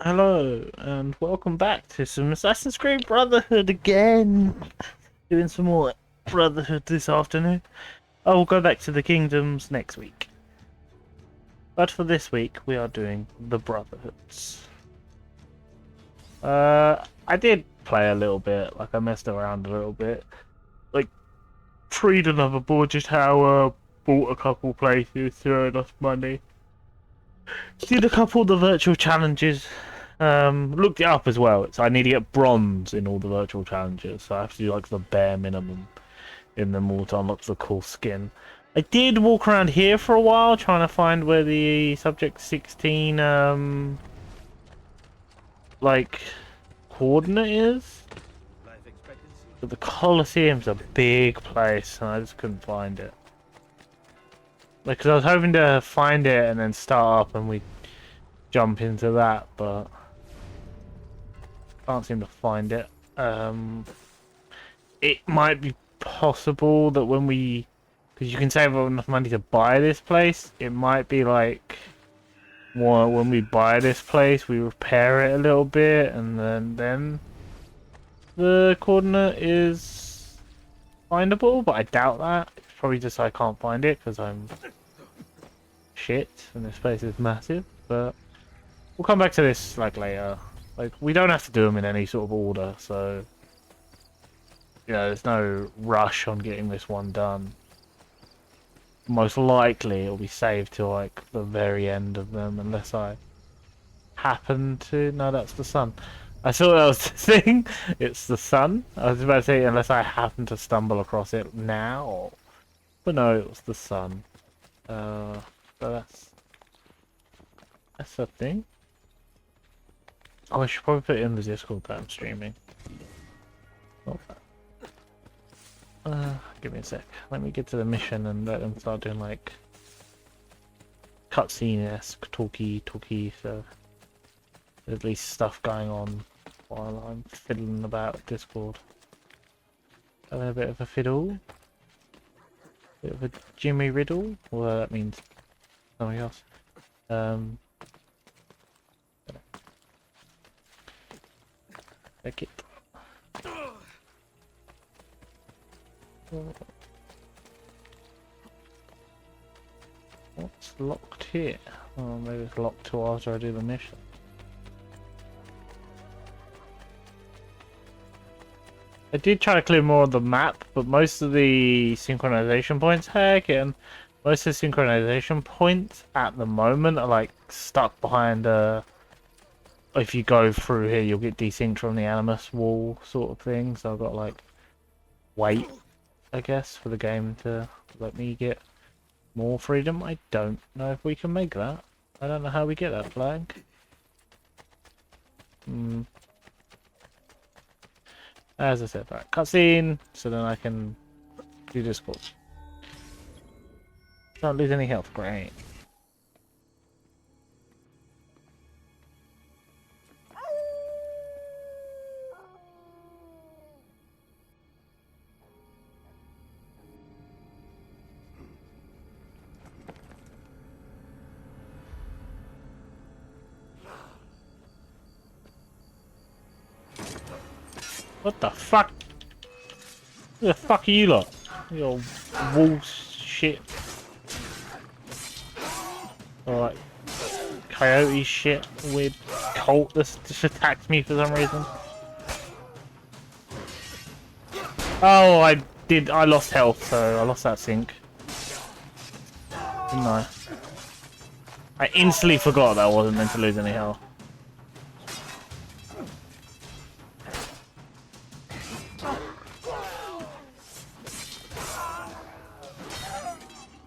Hello and welcome back to some Assassin's Creed Brotherhood again. Doing some more Brotherhood this afternoon. I will go back to the kingdoms next week. But for this week we are doing the Brotherhoods. I did play a little bit, like I messed around a little bit. Like freed another Borgia Tower, bought a couple playthroughs to earn enough money. Did a couple of the virtual challenges. Looked it up as well. So I need to get bronze in all the virtual challenges. So I have to do like the bare minimum in them all to unlock the cool skin. I did walk around here for a while trying to find where the Subject 16 like coordinate is. But the Colosseum's a big place and I just couldn't find it. Because I was hoping to find it and then start up and we jump into that, but can't seem to find it. It might be possible that when we, because you can save enough money to buy this place, it might be like, well, when we buy this place, we repair it a little bit, and then the coordinate is findable. But I doubt that. It's probably just I can't find it because I'm shit, and this place is massive. But we'll come back to this like later. Like we don't have to do them in any sort of order, so. Yeah, there's no rush on getting this one done. Most likely it'll be saved to like the very end of them unless I happen to... No, that's the sun. I thought that was the thing. It's the sun. I was about to say unless I happen to stumble across it now. But no, it was the sun. So that's the thing. Oh, I should probably put it in the Discord that I'm streaming. Not that. Give me a sec. Let me get to the mission and let them start doing like cutscene-esque talky, so there's at least stuff going on while I'm fiddling about Discord. Having a bit of a fiddle. Bit of a Jimmy Riddle. Well, that means something else. Check it. What's locked here? Oh, maybe it's locked till after I do the mission. I did try to clear more of the map, but most of the synchronization points, most of the synchronization points at the moment are like stuck behind if you go through here, you'll get desynced from the Animus wall sort of thing. So I've got like wait, I guess, for the game to let me get more freedom. I don't know if we can make that. I don't know how we get that flag. As I said, right, cutscene, so then I can do Discord. Don't lose any health, great. What the fuck? Who the fuck are you lot? You old wolf shit. Alright. Coyote shit. Weird cult that just attacked me for some reason. Oh, I lost health, so I lost that sync. Didn't I? I instantly forgot that I wasn't meant to lose any health.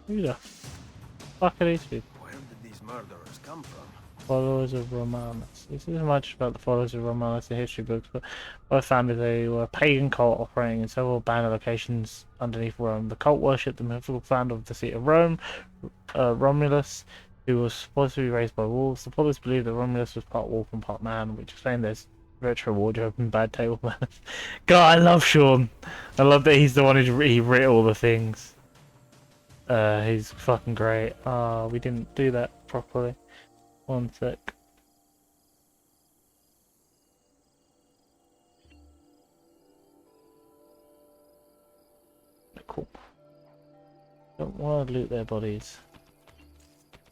Who the fuck are these people? Where did these murderers come from? Followers of Romanus. This isn't much about the followers of Romanus in history books, but what I found is they were a pagan cult operating in several abandoned locations underneath Rome. The cult worshipped the mythical founder of the seat of Rome, Romulus, who was supposed to be raised by wolves. The followers believed that Romulus was part wolf and part man, which explained their retro wardrobe and bad table manners. God, I love Sean. I love that he's the one he writ all the things. He's fucking great. We didn't do that properly. One sec. cool. Don't want to loot their bodies.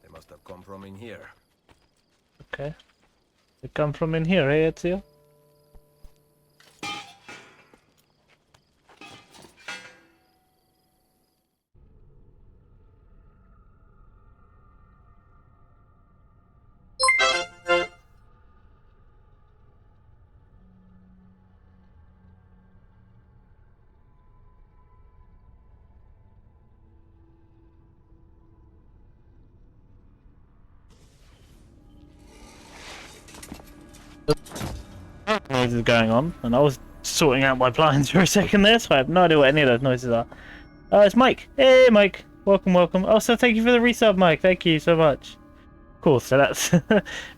They must have come from in here. Okay. They come from in here, eh, Ezio? Noises going on, and I was sorting out my blinds for a second there, so I have no idea what any of those noises are. Oh, it's Mike. Hey, Mike. Welcome, welcome. Oh, so thank you for the resub, Mike. Thank you so much. Cool. So that's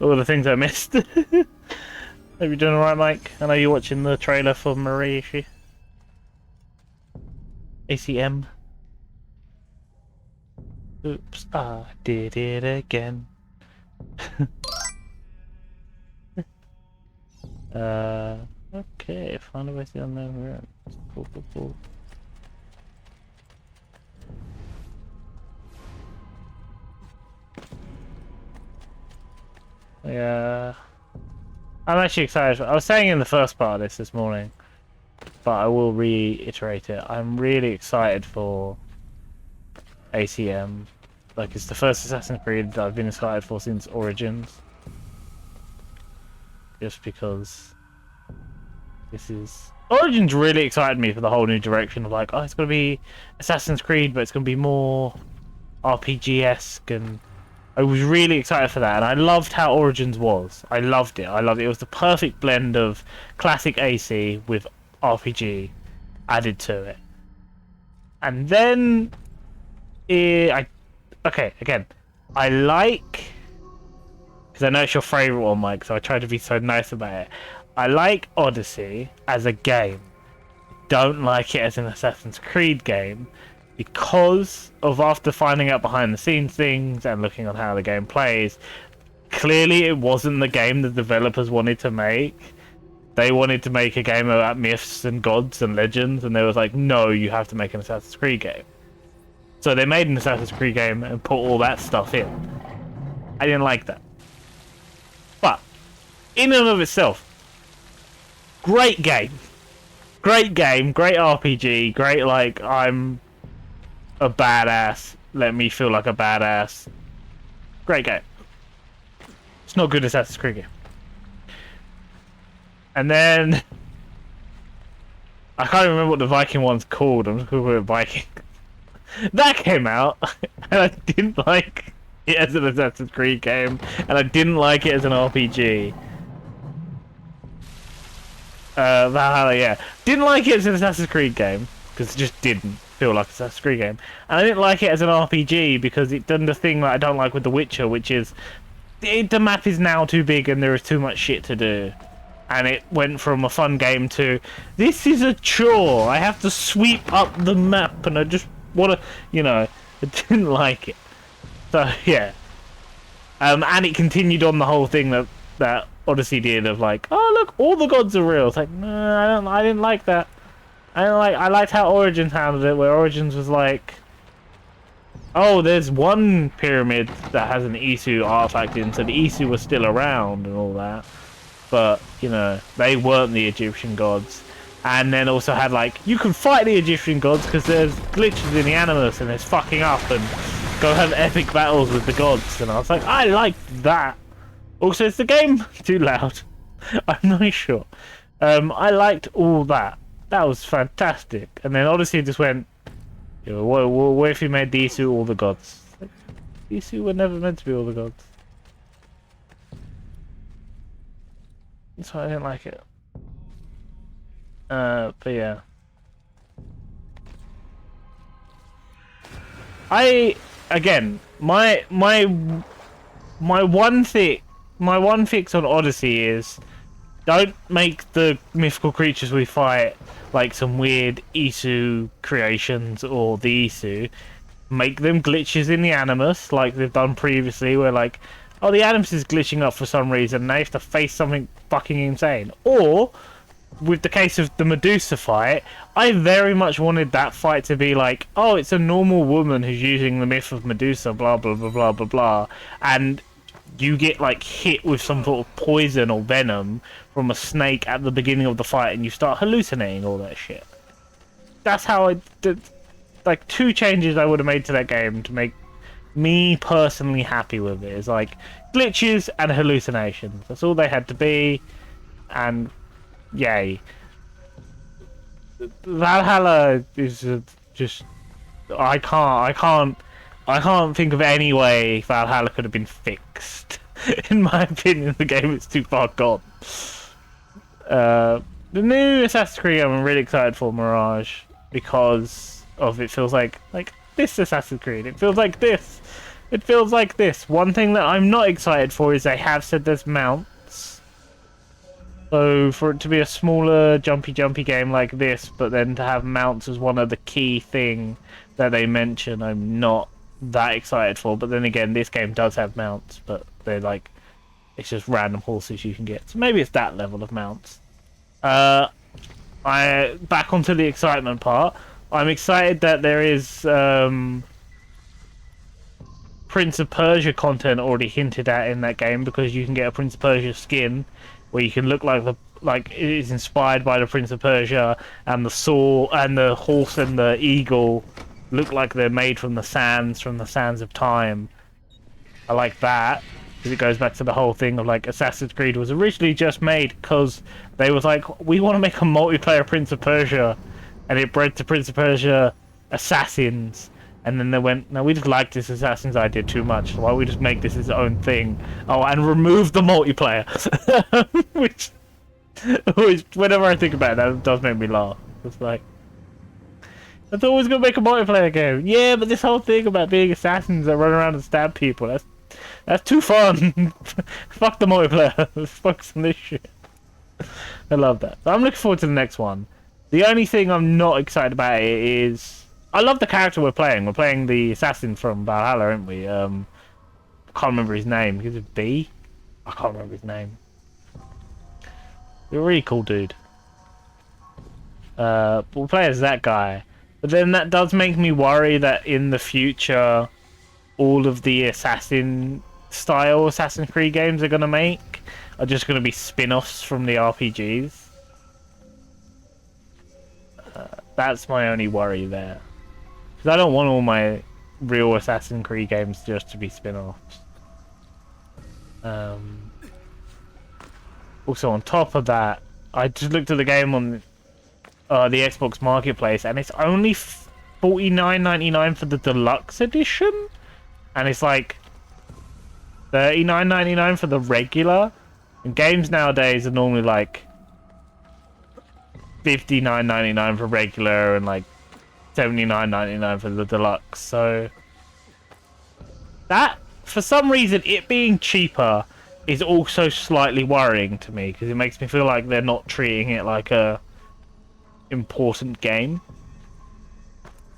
all the things I missed. Hope you're doing alright, Mike. I know you're watching the trailer for Mariachi. ACM. Oops, I did it again. Okay, found a way to the unknown room. Cool, cool, cool. Yeah, I'm actually excited. I was saying in the first part of this morning, but I will reiterate it. I'm really excited for ACM. Like, it's the first Assassin's Creed that I've been excited for since Origins. Just because this is... Origins really excited me for the whole new direction of like, oh, it's going to be Assassin's Creed, but it's going to be more RPG-esque, and I was really excited for that, and I loved how Origins was. I loved it. I loved it. It was the perfect blend of classic AC with RPG added to it. And then... Okay, again, I like... Because I know it's your favourite one, Mike, so I try to be so nice about it. I like Odyssey as a game. Don't like it as an Assassin's Creed game because of, after finding out behind the scenes things and looking on how the game plays, clearly it wasn't the game the developers wanted to make. They wanted to make a game about myths and gods and legends, and they was like, no, you have to make an Assassin's Creed game. So they made an Assassin's Creed game and put all that stuff in. I didn't like that. But, in and of itself, great game. Great game, great RPG, great, like, I'm a badass, let me feel like a badass. Great game. It's not a good Assassin's Creed game. And then... I can't even remember what the Viking one's called, I'm just calling it Viking. That came out, and I didn't like it as an Assassin's Creed game, and I didn't like it as an RPG. Valhalla, yeah. Didn't like it as an Assassin's Creed game, because it just didn't feel like an Assassin's Creed game. And I didn't like it as an RPG, because it done the thing that I don't like with The Witcher, which is, the map is now too big and there is too much shit to do. And it went from a fun game to, this is a chore, I have to sweep up the map, and I just want to, you know, I didn't like it. So, yeah. And it continued on the whole thing that Odyssey did of like, oh look, all the gods are real. It's like, no, I didn't like that. I liked how Origins handled it, where Origins was like, oh, there's one pyramid that has an Isu artifact in, so the Isu was still around and all that. But, you know, they weren't the Egyptian gods. And then also had like, you can fight the Egyptian gods because there's glitches in the Animus and there's fucking up, and go have epic battles with the gods. And I was like, I like that. Also, is the game too loud? I'm not sure. I liked all that. That was fantastic. And then Odyssey just went, you know, what if you made the Isu all the gods? Like, the Isu were never meant to be all the gods. So I didn't like it. But yeah. Again, my one fix on Odyssey is, don't make the mythical creatures we fight like some weird Isu creations or the Isu. Make them glitches in the Animus like they've done previously, where like, oh, the Animus is glitching up for some reason, and they have to face something fucking insane. Or with the case of the Medusa fight, I very much wanted that fight to be like, oh, it's a normal woman who's using the myth of Medusa, blah blah blah blah blah blah, and you get like hit with some sort of poison or venom from a snake at the beginning of the fight, and you start hallucinating all that shit. That's how I did. Like 2 changes I would have made to that game to make me personally happy with it. Is like glitches and hallucinations. That's all they had to be, and yay. Valhalla is just I can't think of any way Valhalla could have been fixed. In my opinion, the game is too far gone. The new Assassin's Creed I'm really excited for, Mirage, because of it feels like this Assassin's Creed. It feels like this. It feels like this. One thing that I'm not excited for is they have said there's mounts. So for it to be a smaller jumpy game like this, but then to have mounts as one of the key thing that they mention, I'm not that excited for. But then again, this game does have mounts, but they're like, it's just random horses you can get. So maybe it's that level of mounts. Back onto the excitement part. I'm excited that there is Prince of Persia content already hinted at in that game, because you can get a Prince of Persia skin where you can look like it is inspired by the Prince of Persia, and the sword and the horse and the eagle look like they're made from the sands of time. I like that, because it goes back to the whole thing of like Assassin's Creed was originally just made because they was like, we want to make a multiplayer Prince of Persia, and it bred to Prince of Persia Assassins. And then they went, no, we just like this Assassin's idea too much, so why don't we just make this its own thing? Oh, and remove the multiplayer. which whenever I think about it, that does make me laugh. It's like, I thought we was going to make a multiplayer game. Yeah, but this whole thing about being assassins that run around and stab people, that's too fun. Fuck the multiplayer. Let's focus on this shit. I love that. So I'm looking forward to the next one. The only thing I'm not excited about it is, I love the character we're playing. We're playing the assassin from Valhalla, aren't we? I can't remember his name. Is it B? I can't remember his name. You're a really cool dude. But we'll play as that guy. But then that does make me worry that in the future, all of the assassin-style Assassin's Creed games they're going to make are just going to be spin-offs from the RPGs. That's my only worry there. Because I don't want all my real Assassin's Creed games just to be spin-offs. Also, on top of that, I just looked at the game on the Xbox Marketplace, and it's only $49.99 for the deluxe edition, and it's like $39.99 for the regular. And games nowadays are normally like $59.99 for regular and like $79.99 for the deluxe. So that, for some reason, it being cheaper is also slightly worrying to me, because it makes me feel like they're not treating it like a important game.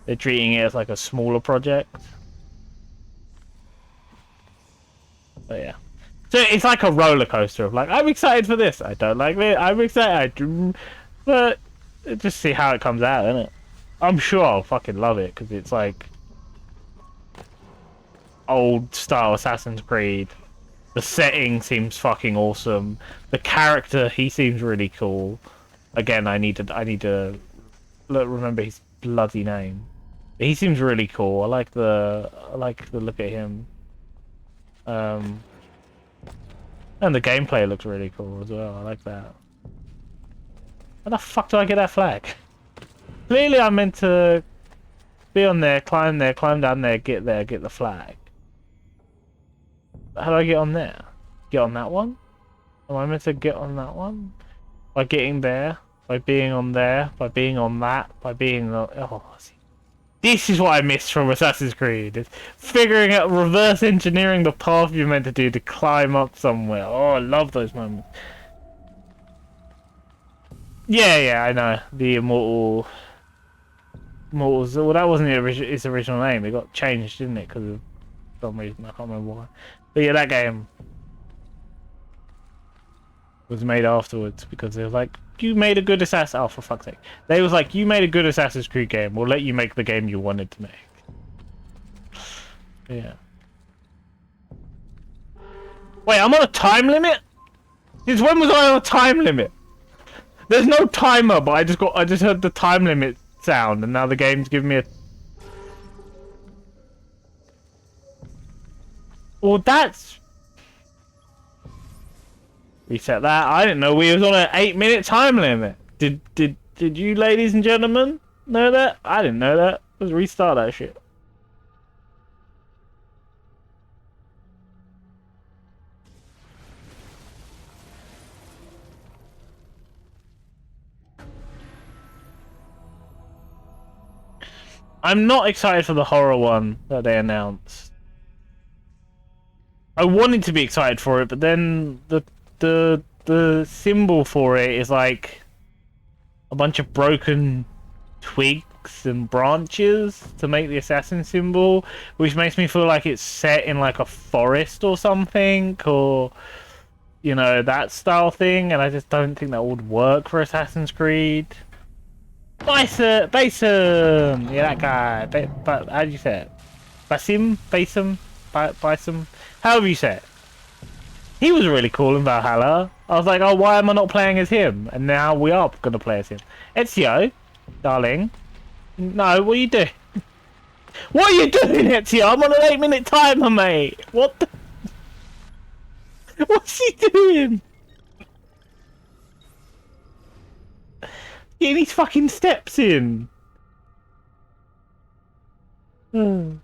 They're treating it as like a smaller project. But yeah. So it's like a roller coaster of like, I'm excited for this, I don't like it, I'm excited, but just see how it comes out, innit? I'm sure I'll fucking love it, because it's like old style Assassin's Creed. The setting seems fucking awesome. The character, he seems really cool. Again, I need to remember his bloody name. He seems really cool. I like the look at him. And the gameplay looks really cool as well. I like that. How the fuck do I get that flag? Clearly I'm meant to be on there, climb down there, get the flag. How do I get on there? Get on that one? Am I meant to get on that one? By getting there? By being on there? By being on that? By being on... Oh, this is what I missed from Assassin's Creed. It's figuring out, reverse engineering the path you're meant to do to climb up somewhere. Oh, I love those moments. Yeah, I know. The Immortals. Well, that wasn't its original name. It got changed, didn't it? Because of some reason. I can't remember why. But yeah, that game. was made afterwards because they were like, you made a good Assassin. Oh, for fuck's sake! They was like, you made a good Assassin's Creed game. We'll let you make the game you wanted to make. Yeah. Wait, I'm on a time limit? Since when was I on a time limit? There's no timer, but I just heard the time limit sound, and now the game's giving me a. Well, that's. Reset that. I didn't know we was on an 8-minute time limit. Did you, ladies and gentlemen, know that? I didn't know that. Let's restart that shit. I'm not excited for the horror one that they announced. I wanted to be excited for it, but then the symbol for it is like a bunch of broken twigs and branches to make the assassin symbol, which makes me feel like it's set in like a forest or something, or you know, that style thing, and I just don't think that would work for Assassin's Creed. Basim! Yeah, that guy. But how do you say it? Basim? However you say it. He was really cool in Valhalla. I was like, oh, why am I not playing as him? And now we are going to play as him. Ezio, darling. No, what are you doing? What are you doing, Ezio? I'm on an 8-minute timer, mate. What the... What's he doing? Getting his fucking steps in. We're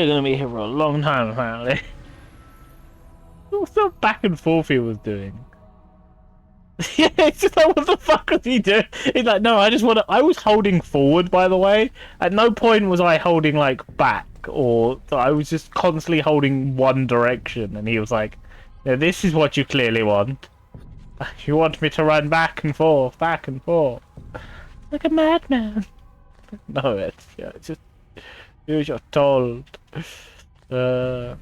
gonna be here for a long time, apparently. What's the back and forth he was doing? Yeah, it's just like, what the fuck was he doing? He's like, no, I just want to. I was holding forward, by the way. At no point was I holding like back, or I was just constantly holding one direction. And he was like, yeah, this is what you clearly want. You want me to run back and forth, like a madman. No, it's just do as you're told. Yeah.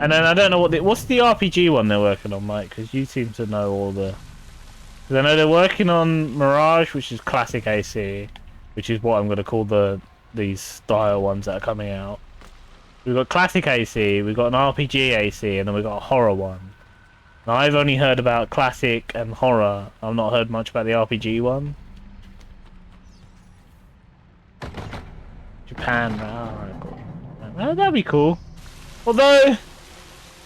And then I don't know what's the RPG one they're working on, Mike? Because you seem to know all the. Because I know they're working on Mirage, which is classic AC, which is what I'm going to call these style ones that are coming out. We've got classic AC, we've got an RPG AC, and then we've got a horror one. Now, I've only heard about classic and horror. I've not heard much about the RPG one. Japan, alright, cool. That'd be cool. Although,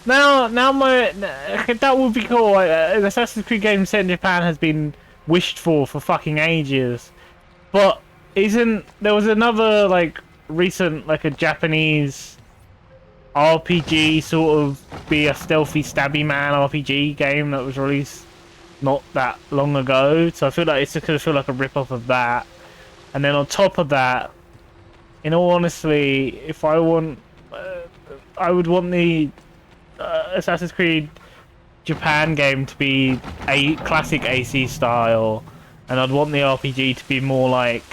now that would be cool. An Assassin's Creed game set in Japan has been wished for fucking ages. But there was another like recent like a Japanese RPG sort of be a stealthy stabby man RPG game that was released not that long ago. So I feel like it's just gonna feel like a rip off of that. And then on top of that, in all honesty, if I want, I would want the Assassin's Creed Japan game to be a classic AC style, and I'd want the RPG to be more like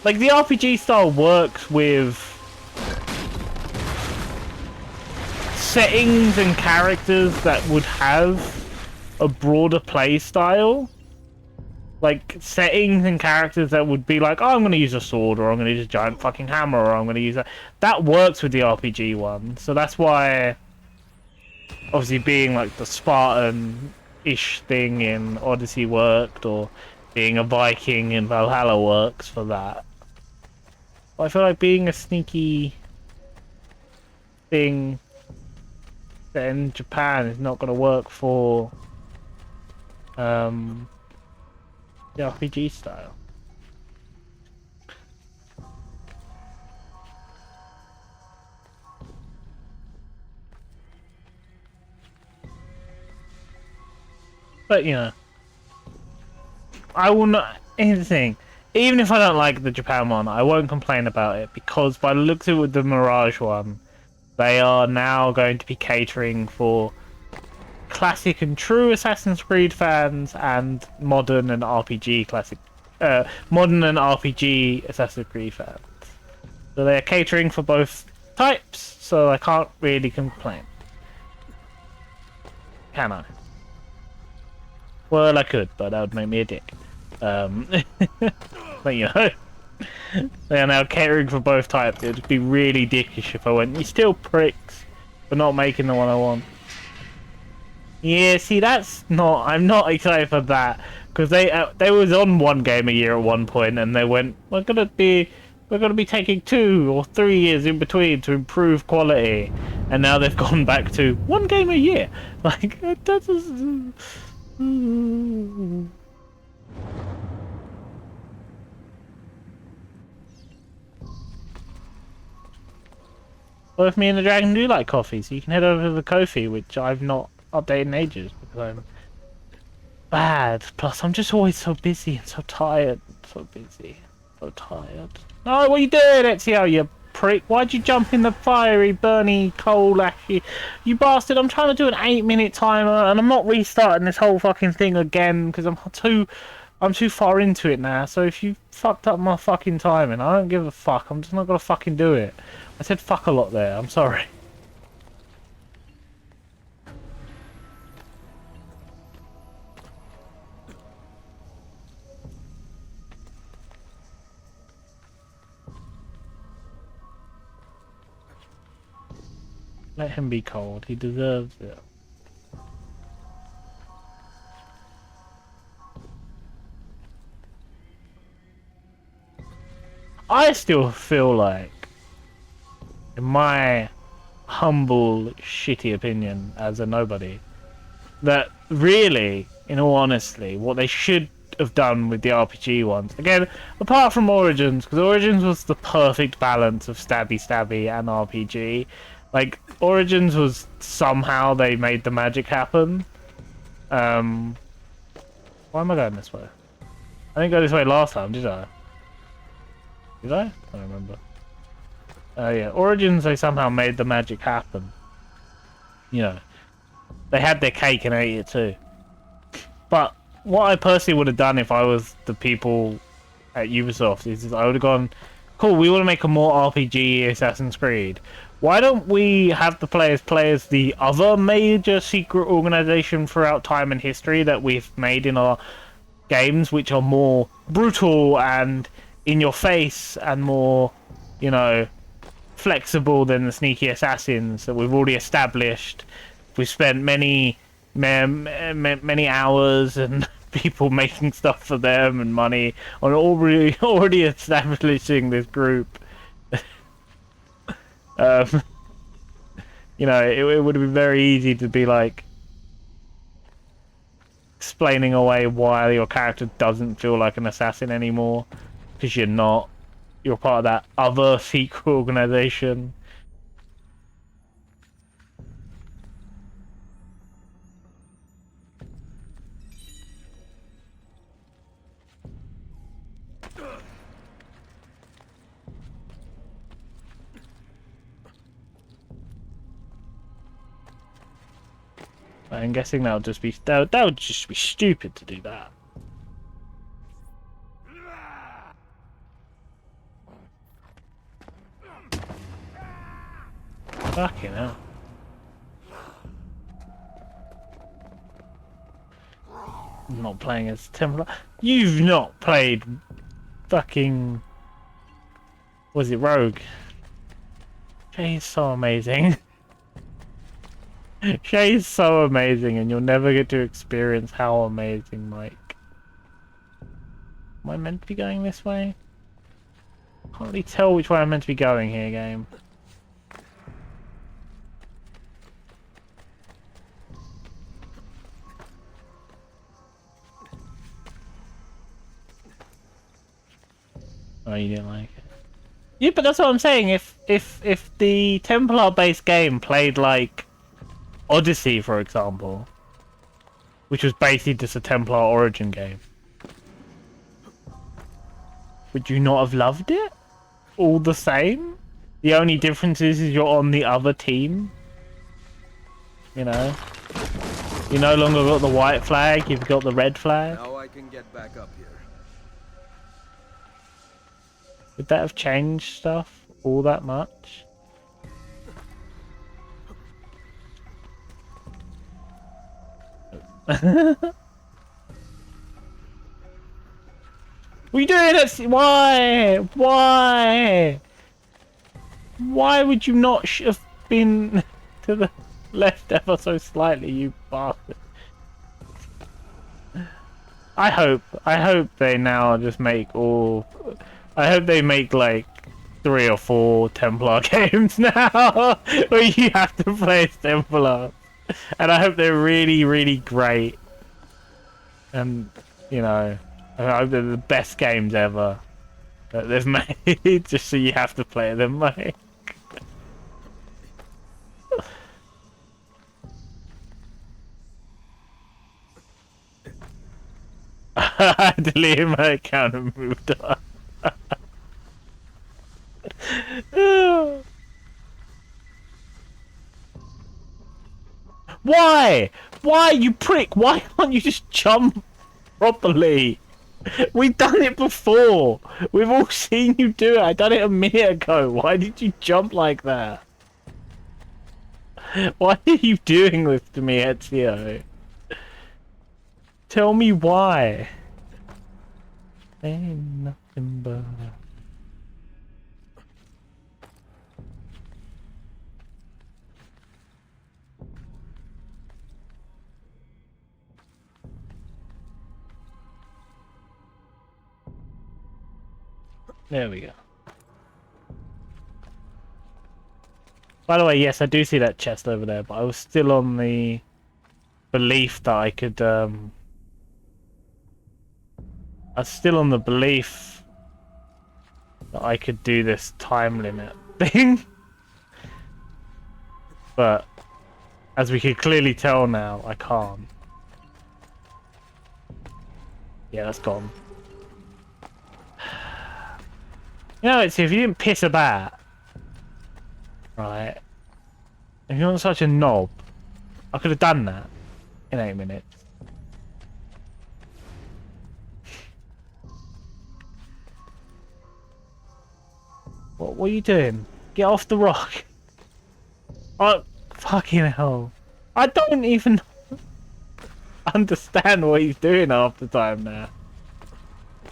the RPG style works with settings and characters that would have a broader play style. Like settings and characters that would be like, oh, I'm going to use a sword, or I'm going to use a giant fucking hammer, or I'm going to use that. That works with the RPG one. So that's why, obviously, being like the Spartan-ish thing in Odyssey worked, or being a Viking in Valhalla works for that. But I feel like being a sneaky thing set in Japan is not going to work for the RPG style. But you know, I will not. Here's the thing: even if I don't like the Japan one, I won't complain about it, because by the looks of it with the Mirage one, they are now going to be catering for classic and true Assassin's Creed fans and modern and RPG classic modern and RPG Assassin's Creed fans. So they are catering for both types, so I can't really complain. Can I? Well, I could, but that would make me a dick. But you know, they are now catering for both types. It would be really dickish if I went, "You still pricks for not making the one I want." Yeah, see, that's not. I'm not excited for that because they was on one game a year at one point, and they went, "We're gonna be taking 2 or 3 years in between to improve quality," and now they've gone back to one game a year. Like that's. Both me and the dragon do like coffee, so you can head over to the Ko-fi, which I've not updated in ages because I'm bad. Plus, I'm just always so busy and so tired. So busy, so tired. No, what are you doing, Ezio, you prick? Why'd you jump in the fiery, burny, coal, ashy? You bastard! I'm trying to do an 8-minute timer, and I'm not restarting this whole fucking thing again because I'm too far into it now. So if you fucked up my fucking timing, I don't give a fuck. I'm just not gonna fucking do it. I said fuck a lot there. I'm sorry. Let him be cold. He deserves it. I still feel like, in my humble, shitty opinion as a nobody, that really, in all honesty, what they should have done with the RPG ones, again, apart from Origins, because Origins was the perfect balance of stabby and RPG. Like, Origins was somehow they made the magic happen. Why am I going this way? I didn't go this way last time, did I? Did I? I don't remember. Yeah, Origins, they somehow made the magic happen. You know, they had their cake and ate it too. But what I personally would have done if I was the people at Ubisoft is I would have gone, cool, we want to make a more RPG Assassin's Creed. Why don't we have the players play as the other major secret organization throughout time and history that we've made in our games, which are more brutal and in your face and more, you know, flexible than the sneaky assassins that we've already established. We've spent many hours and people making stuff for them and money on already establishing this group. You know, it would have been very easy to be like explaining away why your character doesn't feel like an assassin anymore, because you're not. You're part of that other secret organization. I'm guessing that would just be stupid to do that. Fucking hell. I'm not playing as Templar. You've not played fucking... Was it Rogue? She's so amazing. She's so amazing, and you'll never get to experience how amazing, like... Am I meant to be going this way? Can't really tell which way I'm meant to be going here, game. Oh, you didn't like it? Yeah, but that's what I'm saying. If the Templar-based game played like Odyssey, for example, which was basically just a Templar origin game, would you not have loved it? All the same? The only difference is you're on the other team. You know? You no longer got the white flag, you've got the red flag. Now I can get back up here. Would that have changed stuff all that much? What are you doing? Why? Why? Why would you not have been to the left ever so slightly, you bastard? I hope they now just make all... I hope they make like 3 or 4 Templar games now where you have to play as Templar. And I hope they're really, really great. And, you know, I hope they're the best games ever that they've made just so you have to play them, mate. I deleted my account and moved on. Why? Why, you prick? Why can't you just jump properly? We've done it before. We've all seen you do it. I done it a minute ago. Why did you jump like that? Why are you doing this to me, Ezio? Tell me why. Ain't nothing but... There we go. By the way, yes, I do see that chest over there, but I was still on the belief that I could, I was still on the belief that I could do this time limit thing. But, as we can clearly tell now, I can't. Yeah, that's gone. You know, it's if you didn't piss about, right? If you're not such a knob, I could have done that in 8 minutes. What are you doing? Get off the rock. Oh, fucking hell. I don't even understand what he's doing half the time now.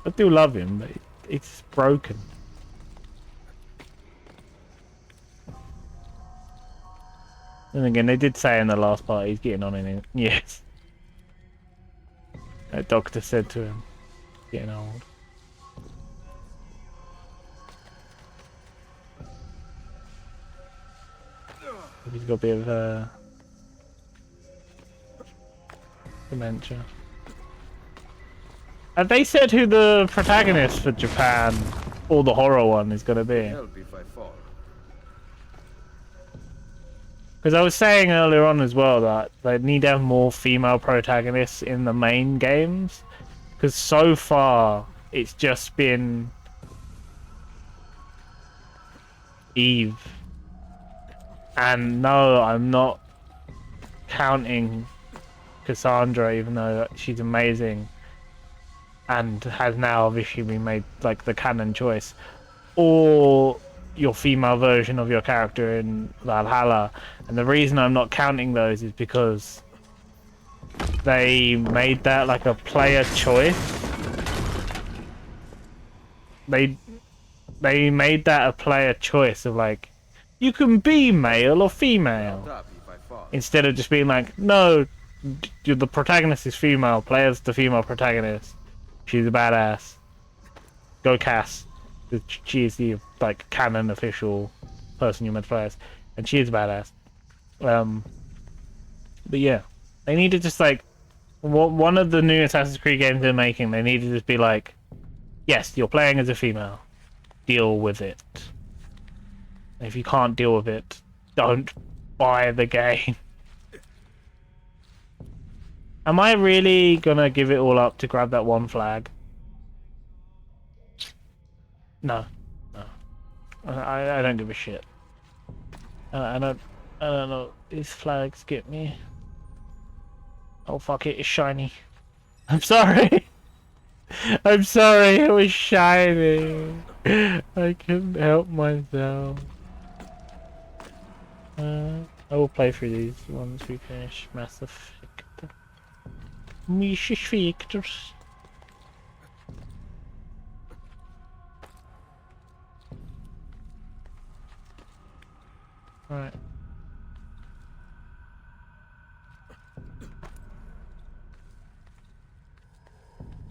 I do love him, but it's broken. And again, they did say in the last part he's getting on in it. Yes. That doctor said to him, getting old. He's got a bit of dementia. Have they said who the protagonist for Japan, or the horror one, is going to be? Because I was saying earlier on as well that they need to have more female protagonists in the main games. Because so far, it's just been Eve. And no, I'm not counting Cassandra, even though she's amazing. And has now obviously been made like the canon choice. Or your female version of your character in Valhalla. And the reason I'm not counting those is because they made that like a player choice. They made that a player choice of like, you can be male or female. Instead of just being like, no, the protagonist is female, player's the female protagonist. She's a badass. Go Cass. She is the like canon official person you're meant to play as, and she is badass. But yeah, they need to just like one of the new Assassin's Creed games they're making. They need to just be like, yes, you're playing as a female. Deal with it. And if you can't deal with it, don't buy the game. Am I really gonna give it all up to grab that one flag? No, no. I don't give a shit. I don't know. These flags get me. Oh fuck it! It's shiny. I'm sorry. I'm sorry. It was shiny. I couldn't help myself. I will play through these once we finish Mass Effect. Mass Effect. Right.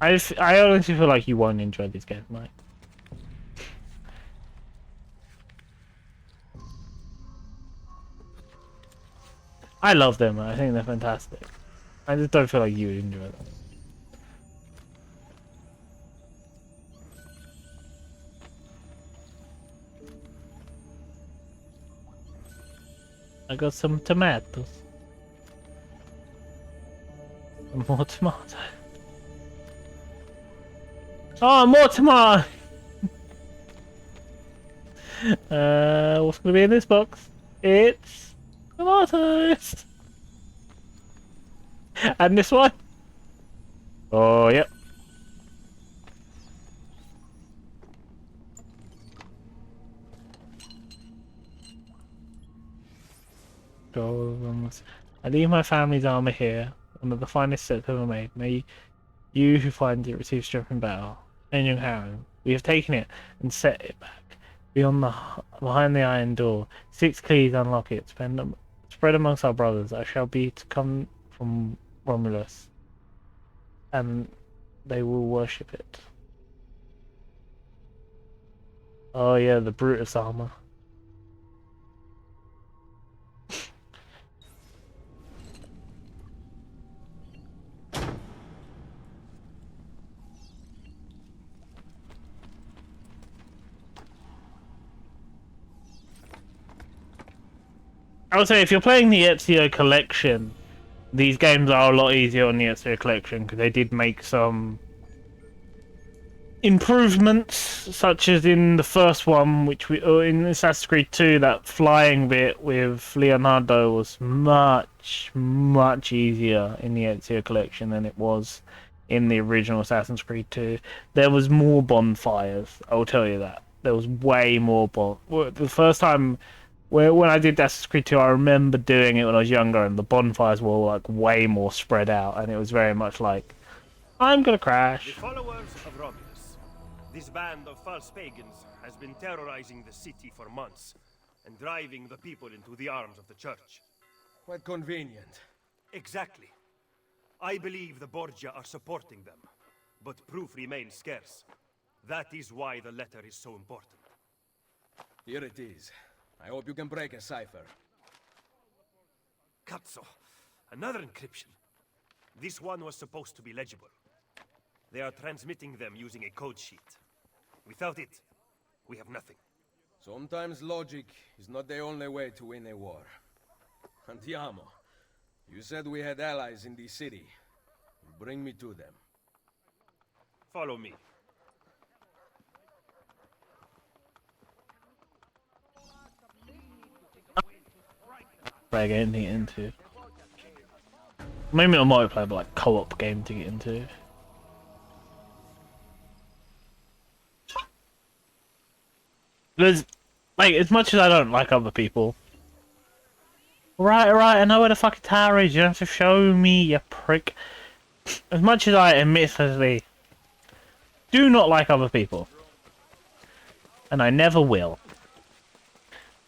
I honestly feel like you won't enjoy this game, Mike. I love them. I think they're fantastic. I just don't feel like you would enjoy them. I got some tomatoes. More tomato. Oh, more tomato! What's gonna be in this box? It's tomatoes! And this one? Oh, yep. I leave my family's armor here, one of the finest sets ever made. May you who finds it receive strength in battle. And your Harrow, we have taken it and set it back beyond behind the iron door. 6 keys unlock it. Spread amongst our brothers. I shall be to come from Romulus, and they will worship it. Oh yeah, the Brutus armor. I would say if you're playing the Ezio collection, these games are a lot easier on the Ezio collection because they did make some improvements, such as in the first one, in Assassin's Creed 2, that flying bit with Leonardo was much easier in the Ezio collection than it was in the original Assassin's Creed 2. There was more bonfires, I will tell you that. There was way more the first time when I did Assassin's Creed 2, I remember doing it when I was younger, and the bonfires were like way more spread out, and it was very much like, I'm gonna crash. The followers of Romulus. This band of false pagans has been terrorizing the city for months and driving the people into the arms of the church. Quite convenient. Exactly. I believe the Borgia are supporting them, but proof remains scarce. That is why the letter is so important. Here it is. I hope you can break a cipher. Cazzo! Another encryption. This one was supposed to be legible. They are transmitting them using a code sheet. Without it, we have nothing. Sometimes logic is not the only way to win a war. Andiamo. You said we had allies in the city. Bring me to them. Follow me. Play game to get into. Maybe not multiplayer, but like co-op game to get into. There's, like, as much as I don't like other people. Right, I know where the fucking tower is. You don't have to show me, you prick. As much as I admittedly do not like other people, and I never will.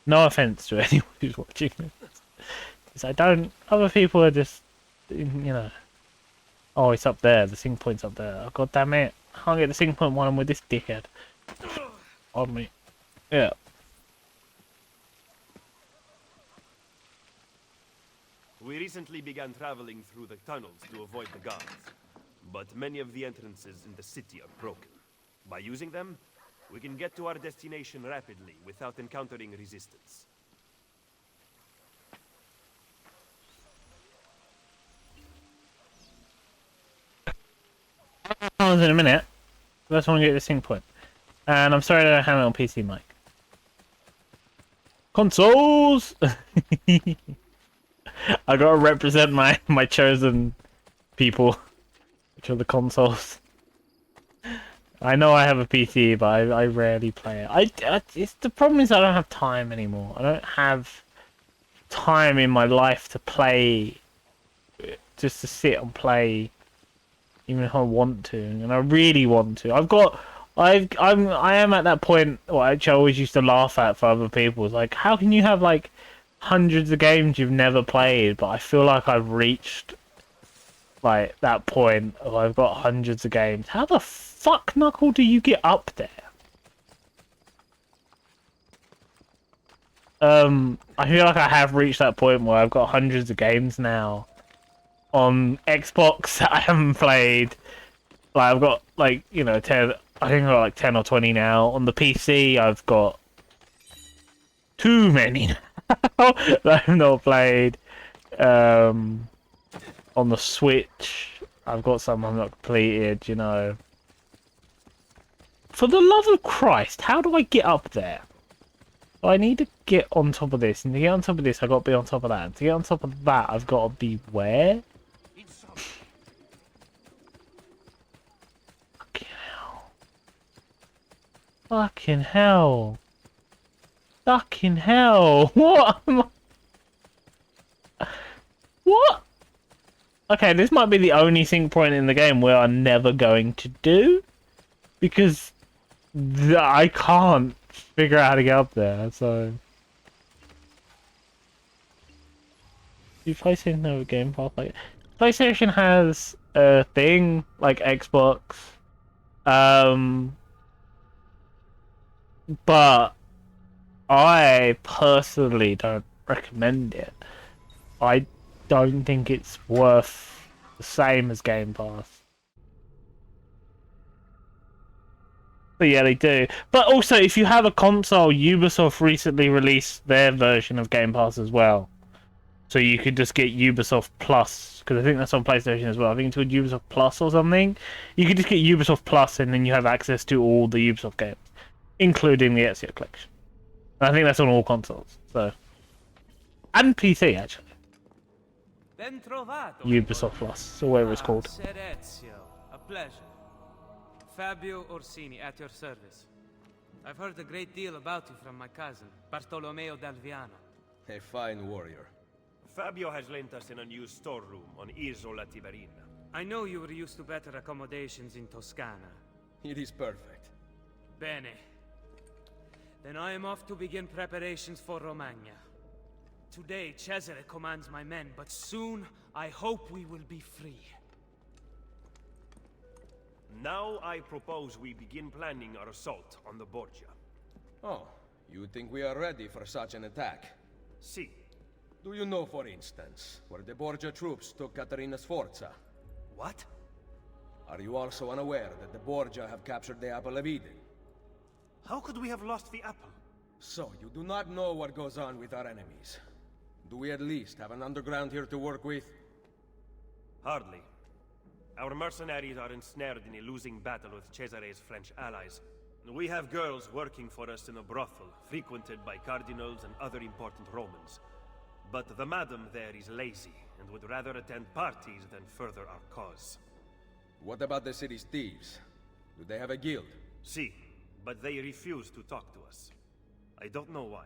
No offense to anyone who's watching this. Because I don't. Other people are just, you know. Oh, it's up there. The sync point's up there. Oh, God damn it. I can't get the sync point while I'm with this dickhead. On me. Yeah. We recently began traveling through the tunnels to avoid the guards, but many of the entrances in the city are broken. By using them, we can get to our destination rapidly without encountering resistance. In a minute. I just want to get this sync point. And I'm sorry I don't have it on PC, Mike. Consoles! I gotta represent my chosen people, which are the consoles. I know I have a PC, but I rarely play it. It's the problem is I don't have time anymore. I don't have time in my life to play, just to sit and play, even if I want to, and I really want to. I am at that point, which I always used to laugh at for other people. It's like, how can you have like hundreds of games you've never played? But I feel like I've reached like that point of I've got hundreds of games. How the fuck, Knuckle, do you get up there? I feel like I have reached that point where I've got hundreds of games now on Xbox that I haven't played. Like I've got like, you know, 10, I think I've got like 10 or 20 now. On the PC I've got too many now that I've not played. On the Switch I've got some I've not completed, you know. For the love of Christ, how do I get up there? Well, I need to get on top of this, and to get on top of this I've got to be on top of that. And to get on top of that I've got to be where? Fucking hell. Fucking hell. What am I... What? Okay, this might be the only sync point in the game where I'm never going to do. Because I can't figure out how to get up there, so... Do PlayStation have a Game Pass? Like, PlayStation has a thing like Xbox. But I personally don't recommend it. I don't think it's worth the same as Game Pass. But yeah, they do. But also, if you have a console, Ubisoft recently released their version of Game Pass as well. So you could just get Ubisoft Plus, because I think that's on PlayStation as well. I think it's called Ubisoft Plus or something. You could just get Ubisoft Plus, and then you have access to all the Ubisoft games, including the Ezio collection. And I think that's on all consoles, so... And PC, actually. Ben trovato. Ubisoft Plus, or whatever it's called. Ser Ezio, a pleasure. Fabio Orsini, at your service. I've heard a great deal about you from my cousin, Bartolomeo d'Alviano. A fine warrior. Fabio has lent us in a new storeroom on Isola Tiberina. I know you were used to better accommodations in Toscana. It is perfect. Bene. Then I am off to begin preparations for Romagna. Today, Cesare commands my men, but soon I hope we will be free. Now I propose we begin planning our assault on the Borgia. Oh, you think we are ready for such an attack? See. Do you know, for instance, where the Borgia troops took Caterina Sforza? What? Are you also unaware that the Borgia have captured the Apple of Eden? How could we have lost the apple? So, you do not know what goes on with our enemies. Do we at least have an underground here to work with? Hardly. Our mercenaries are ensnared in a losing battle with Cesare's French allies. We have girls working for us in a brothel, frequented by cardinals and other important Romans. But the madam there is lazy, and would rather attend parties than further our cause. What about the city's thieves? Do they have a guild? See, but they refuse to talk to us. I don't know why.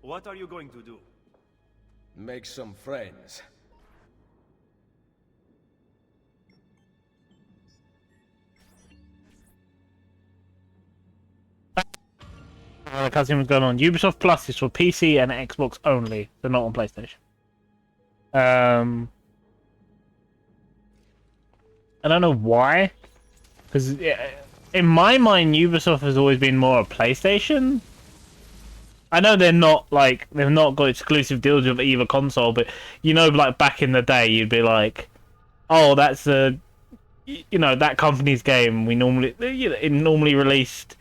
What are you going to do? Make some friends. The cutscene was going on. Ubisoft Plus is for PC and Xbox only. They're not on PlayStation. I don't know why. Because in my mind, Ubisoft has always been more a PlayStation. I know they're not like they've not got exclusive deals with either console, but you know, like back in the day, you'd be like, "Oh, that's a, you know, that company's game. We normally, you know, it normally released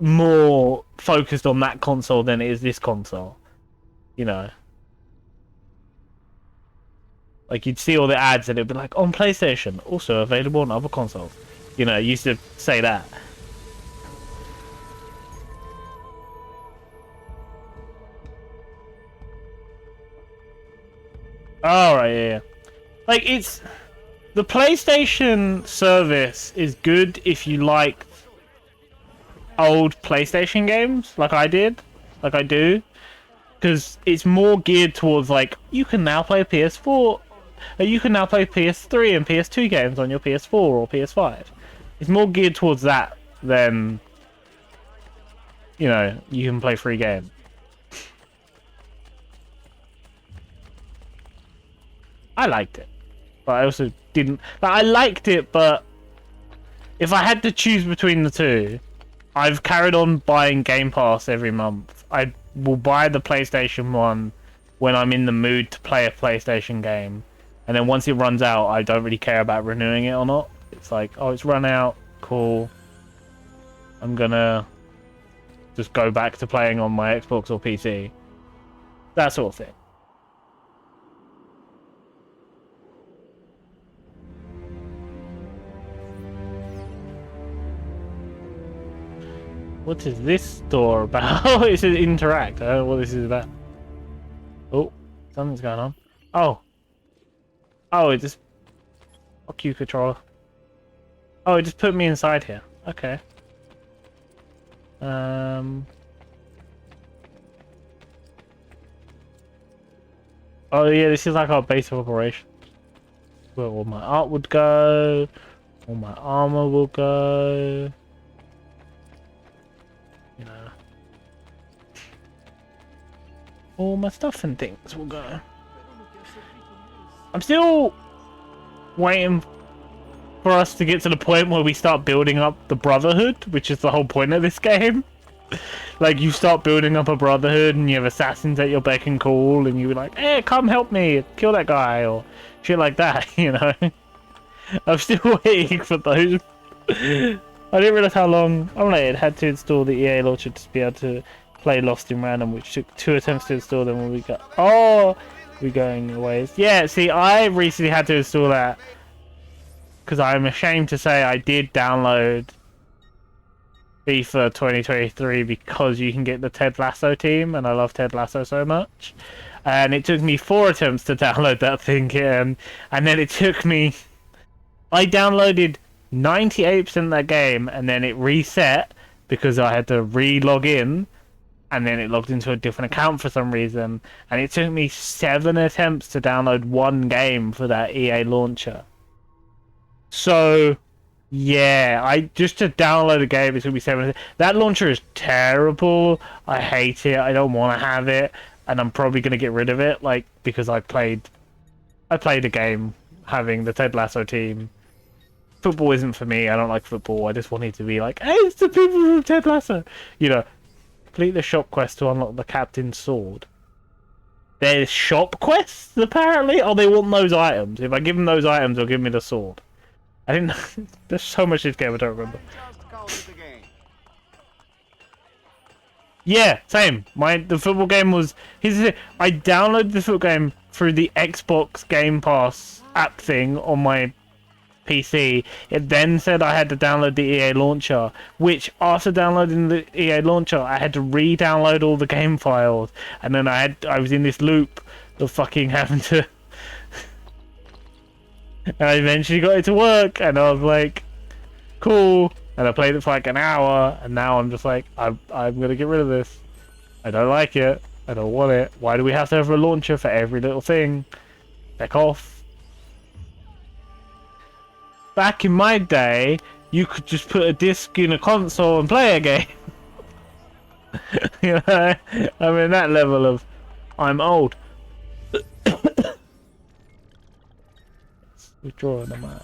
more focused on that console than it is this console." You know, like you'd see all the ads and it'd be like on PlayStation, also available on other consoles. You know, it used to say that. All right, yeah. Like it's The PlayStation service is good if you like old PlayStation games, like I did, like I do, because it's more geared towards like you can now play PS4, you can now play PS3 and PS2 games on your PS4 or PS5. It's more geared towards that than, you know, you can play free games. I liked it, but I also didn't. Like, I liked it, but if I had to choose between the two, I've carried on buying Game Pass every month. I will buy the PlayStation 1 when I'm in the mood to play a PlayStation game, and then once it runs out, I don't really care about renewing it or not. It's like, oh, it's run out, cool. I'm gonna just go back to playing on my Xbox or PC. That sort of thing. What is this store about? It says interact. I don't know what this is about. Oh, something's going on. Oh. Oh, it just... Fuck you, controller. Oh, it just put me inside here. Okay. Oh yeah, this is like our base of operation. Where all my art would go. All my armor will go. You know, all my stuff and things will go. I'm still waiting for us to get to the point where we start building up the Brotherhood, which is the whole point of this game. Like, you start building up a Brotherhood and you have assassins at your beck and call, and you're like, hey, come help me, kill that guy, or shit like that, you know? I'm still waiting for those. I didn't realize how long it had to install the EA launcher to be able to play Lost in Random, which took 2 attempts to install them when we got... Oh! We're going away. Yeah, see, I recently had to install that because I'm ashamed to say I did download FIFA 2023 because you can get the Ted Lasso team, and I love Ted Lasso so much. And it took me 4 attempts to download that thing again, and then it took me... I downloaded 98% of that game, and then it reset because I had to re-log in, and then it logged into a different account for some reason, and it took me 7 attempts to download 1 game for that EA launcher. So, yeah, just to download a game, it took me 7. That launcher is terrible. I hate it. I don't want to have it, and I'm probably gonna get rid of it, like, because I played a game having the Ted Lasso team. Football isn't for me. I don't like football. I just want it to be like, hey, it's the people from Ted Lasso. You know, complete the shop quest to unlock the captain's sword. There's shop quests, apparently? Oh, they want those items. If I give them those items, they'll give me the sword. I didn't know. There's so much this game I don't remember. Yeah, same. The football game was... Here's the thing. I downloaded the football game through the Xbox Game Pass app thing on my PC. It then said I had to download the EA launcher, which after downloading the EA launcher I had to re-download all the game files, and then I was in this loop of fucking having to and I eventually got it to work, and I was like, cool, and I played it for like an hour, and now I'm just like, I'm gonna get rid of this. I don't like it. I don't want it. Why do we have to have a launcher for every little thing? Back off. Back in my day, you could just put a disc in a console and play a game. You know, I'm in that level of, I'm old. Withdraw the money.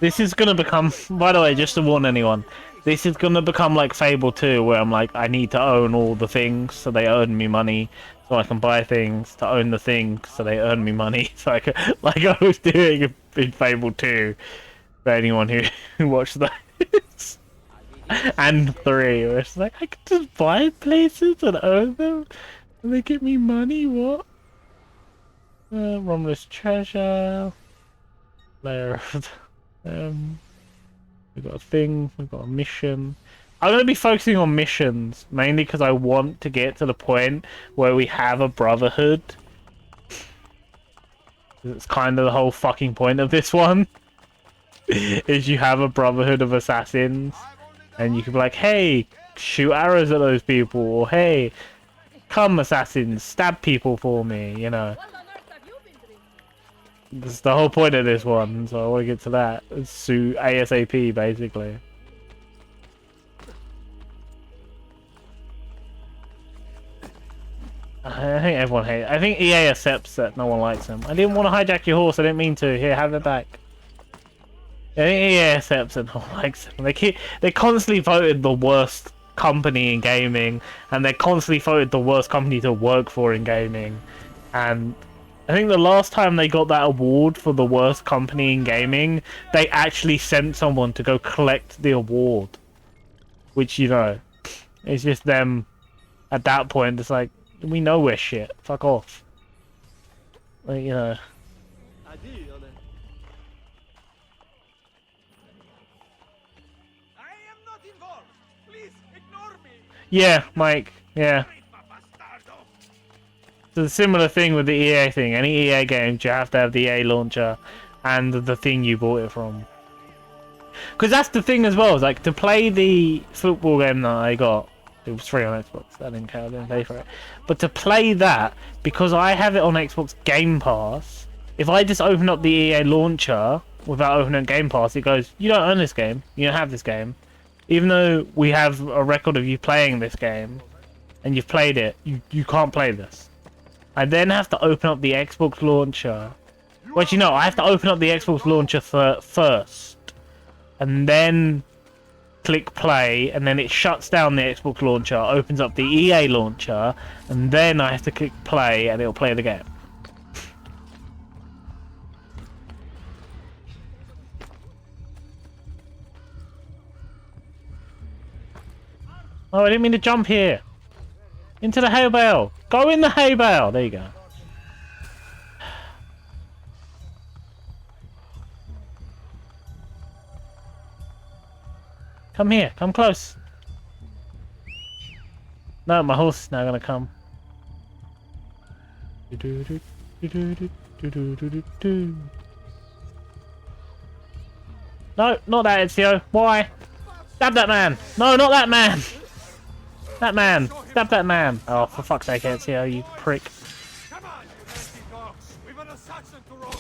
This is gonna become, by the way, just to warn anyone, this is gonna become like Fable 2, where I'm like, I need to own all the things so they earn me money, so I can buy things, to own the things so they earn me money, so I can, like I was doing in Fable 2, for anyone who watched that. And 3, where it's like, I can just buy places and own them, and they give me money, what? Romulus treasure, layer of... We've got a thing. We've got a mission. I'm going to be focusing on missions mainly because I want to get to the point where we have a brotherhood. It's kind of the whole fucking point of this one. Is you have a brotherhood of assassins, and you can be like, hey, shoot arrows at those people, or hey, come assassins, stab people for me, you know. That's the whole point of this one, so I want to get to that. Sue ASAP, basically. I think everyone hates. I think EA accepts that no one likes them. I didn't want to hijack your horse. I didn't mean to. Here, have it back. I think EA accepts that no one likes them. They constantly voted the worst company in gaming, and they constantly voted the worst company to work for in gaming. And I think the last time they got that award for the worst company in gaming, they actually sent someone to go collect the award. Which, you know, it's just them at that point. It's like, we know we're shit. Fuck off. Like, you know. I am not involved. Please ignore me. Yeah, Mike. Yeah. It's a similar thing with the EA thing. Any EA games, you have to have the EA launcher and the thing you bought it from. Because that's the thing as well. Is like to play the football game that I got. It was free on Xbox. I didn't care. I didn't pay for it. But to play that, because I have it on Xbox Game Pass, if I just open up the EA launcher without opening Game Pass, it goes, you don't own this game. You don't have this game. Even though we have a record of you playing this game, and you've played it, you can't play this. I then have to open up the Xbox launcher. Well, you know, I have to open up the Xbox launcher first. And then click play, and then it shuts down the Xbox launcher, opens up the EA launcher, and then I have to click play, and it'll play the game. Oh, I didn't mean to jump here. Into the hay bale. Go in the hay bale. There you go. Come here. Come close. No, my horse is now gonna come. No, not that, Ezio. Why? Stab that man. No, not that man. That man. Stab that man. Oh, for fuck's sake, Ezio, you prick. Come on, you lazy dogs. We've an assassin to roll.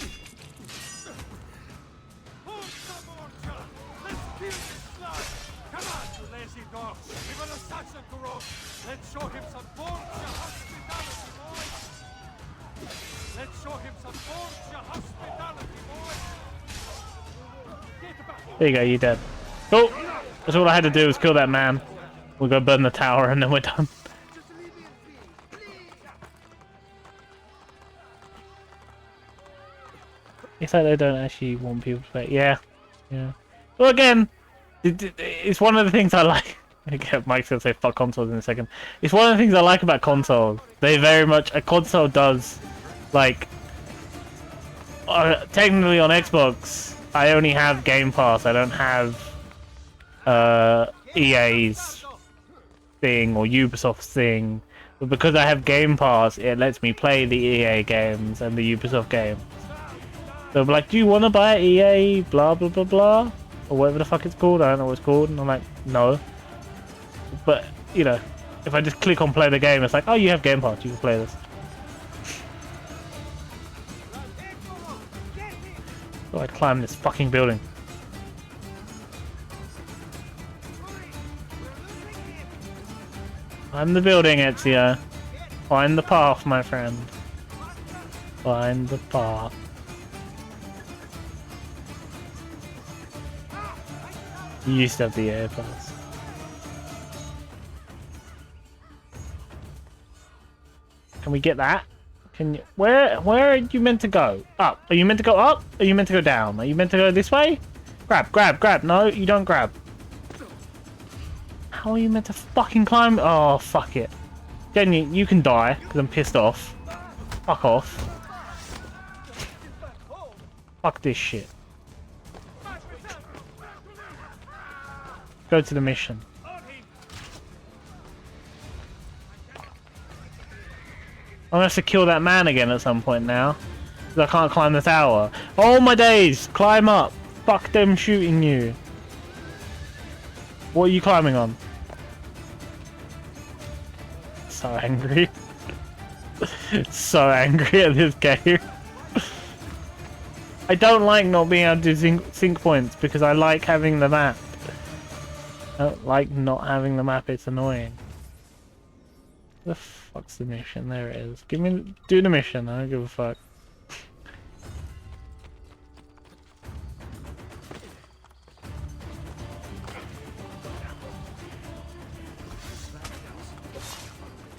Hold some more, John. Let's kill this slut. Come on, you lazy dogs. We've an assassin to roll. Let's show him some Borgia hospitality, boys. Let's show him some Borgia hospitality, boys. Get back. There you go, you're dead. Cool. That's all I had to do was kill that man. We'll go burn the tower and then we're done. It's like they don't actually want people to play. Yeah. Yeah. Well, again, it's one of the things I like. Okay, Mike's gonna say fuck consoles in a second. It's one of the things I like about consoles. They very much... A console does, like... technically on Xbox, I only have Game Pass. I don't have EA's thing or Ubisoft's thing. But because I have Game Pass, it lets me play the EA games and the Ubisoft games. So I'm like, do you want to buy EA blah blah blah blah? Or whatever the fuck it's called. I don't know what it's called. And I'm like, no. But, you know, if I just click on play the game, it's like, oh, you have Game Pass, you can play this. So I climb this fucking building. Climb the building, Ezio. Find the path, my friend. Find the path. You used to have the air pass. Can we get that? Can you? Where are you meant to go? Up? Are you meant to go up? Are you meant to go down? Are you meant to go this way? Grab, grab, grab. No, you don't grab. How are you meant to fucking climb? Oh, fuck it. Jenny, you can die because I'm pissed off. Fuck off. Fuck this shit. go to the mission. I'm gonna have to kill that man again at some point now. 'Cause I can't climb the tower. Oh my days! Climb up! Fuck them shooting you. What are you climbing on? So angry. So angry at this game. I don't like not being able to do sync points because I like having the map. I don't like not having the map, it's annoying. The fuck's the mission? There it is. Do the mission, I don't give a fuck.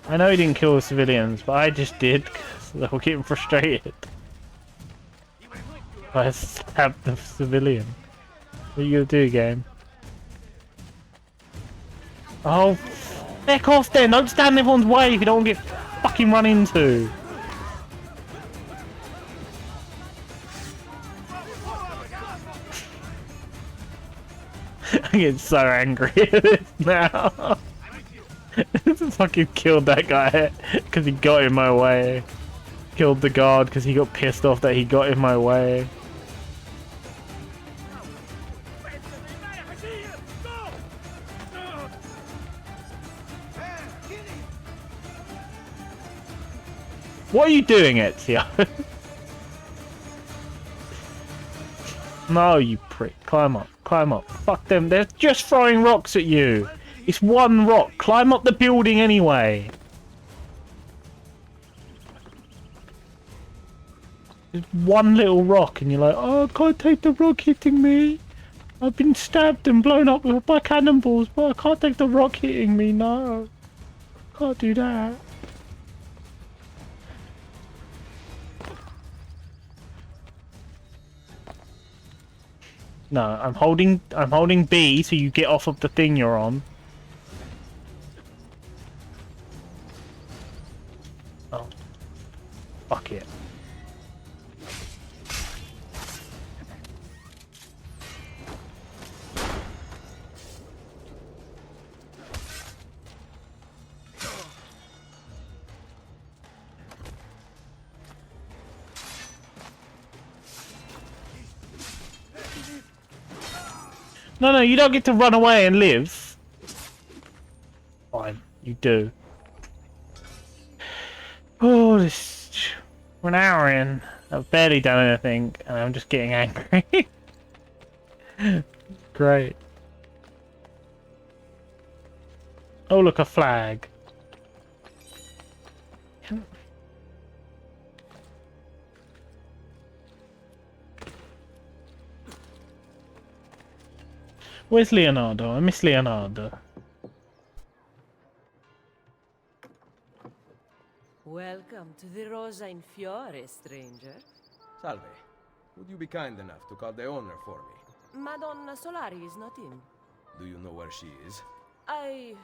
I know he didn't kill the civilians, but I just did because they were getting frustrated. I stabbed the civilian. What are you gonna do, game? Oh, heck off then! Don't stand in everyone's way if you don't want to get fucking run into. I get so angry at this now. Fucking killed that guy because he got in my way. Killed the guard because he got pissed off that he got in my way. What are you doing, Ezio? No, you prick. Climb up. Climb up. Fuck them. They're just throwing rocks at you. It's one rock. Climb up the building anyway. It's one little rock and you're like, oh, I can't take the rock hitting me. I've been stabbed and blown up by cannonballs, but I can't take the rock hitting me. No. Can't do that. No, I'm holding B so you get off of the thing you're on. Oh. Fuck it. No, you don't get to run away and live. Fine, you do. Oh, we're an hour in. I've barely done anything, and I'm just getting angry. Great. Oh, look, a flag. Where's Leonardo? I miss Leonardo. Welcome to the Rosa in Fiore, stranger. Salve. Would you be kind enough to call the owner for me? Madonna Solari is not in. Do you know where she is? Aiuto,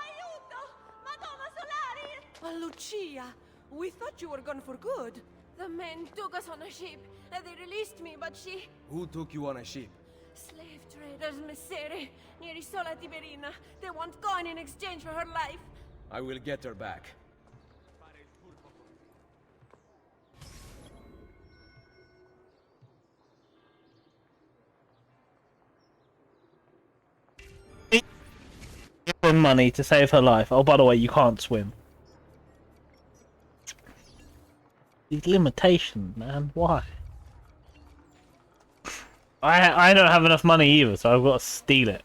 Aiuto! Madonna Solari! Oh, Lucia! We thought you were gone for good. The men took us on a ship. They released me, but she... Who took you on a ship? Slave traders, Messere, near Isola Tiberina. They want coin in exchange for her life. I will get her back. Give her money to save her life. Oh, by the way, you can't swim. These limitations, man. Why? I don't have enough money either, so I've got to steal it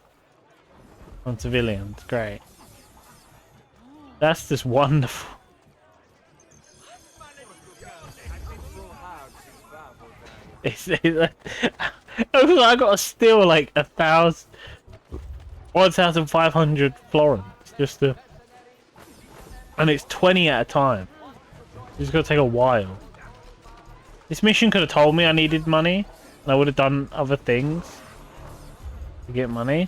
from civilians. Great. That's just wonderful. I got to steal like 1,500 florins just to, and it's 20 at a time. It's gonna take a while. This mission could have told me I needed money. And I would have done other things to get money.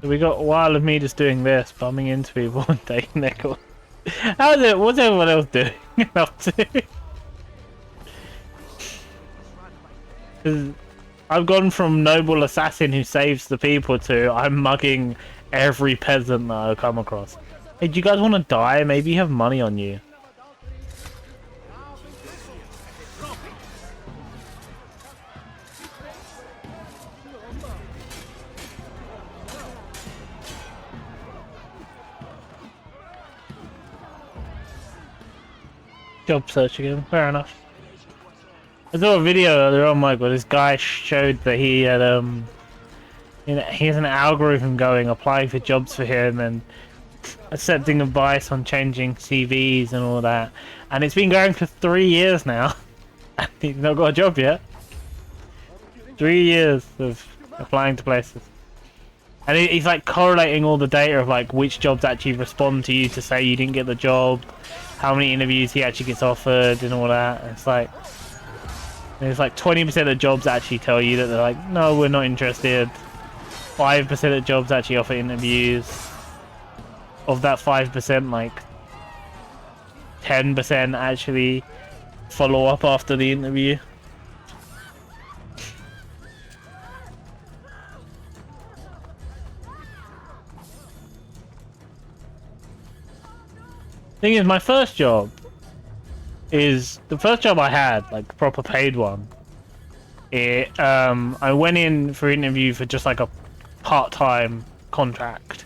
So we got a while of me just doing this, bumming into people and taking their call. How's it? What's everyone else doing? Up to? 'Cause I've gone from noble assassin who saves the people to I'm mugging every peasant that I come across. Hey, do you guys want to die? Maybe you have money on you. Job search again, fair enough. I saw a video earlier on, Mike, where this guy showed that he had he has an algorithm going, applying for jobs for him and accepting advice on changing CVs and all that. And it's been going for 3 years now. And he's not got a job yet. 3 years of applying to places. And he's like correlating all the data of like which jobs actually respond to you to say you didn't get the job, how many interviews he actually gets offered and all that. And it's like 20% of jobs actually tell you that they're like, no, we're not interested. 5% of jobs actually offer interviews. Of that 5%, like 10% actually follow up after the interview. Thing is, my first job is the first job I had, like the proper paid one. I went in for an interview for just like a part-time contract,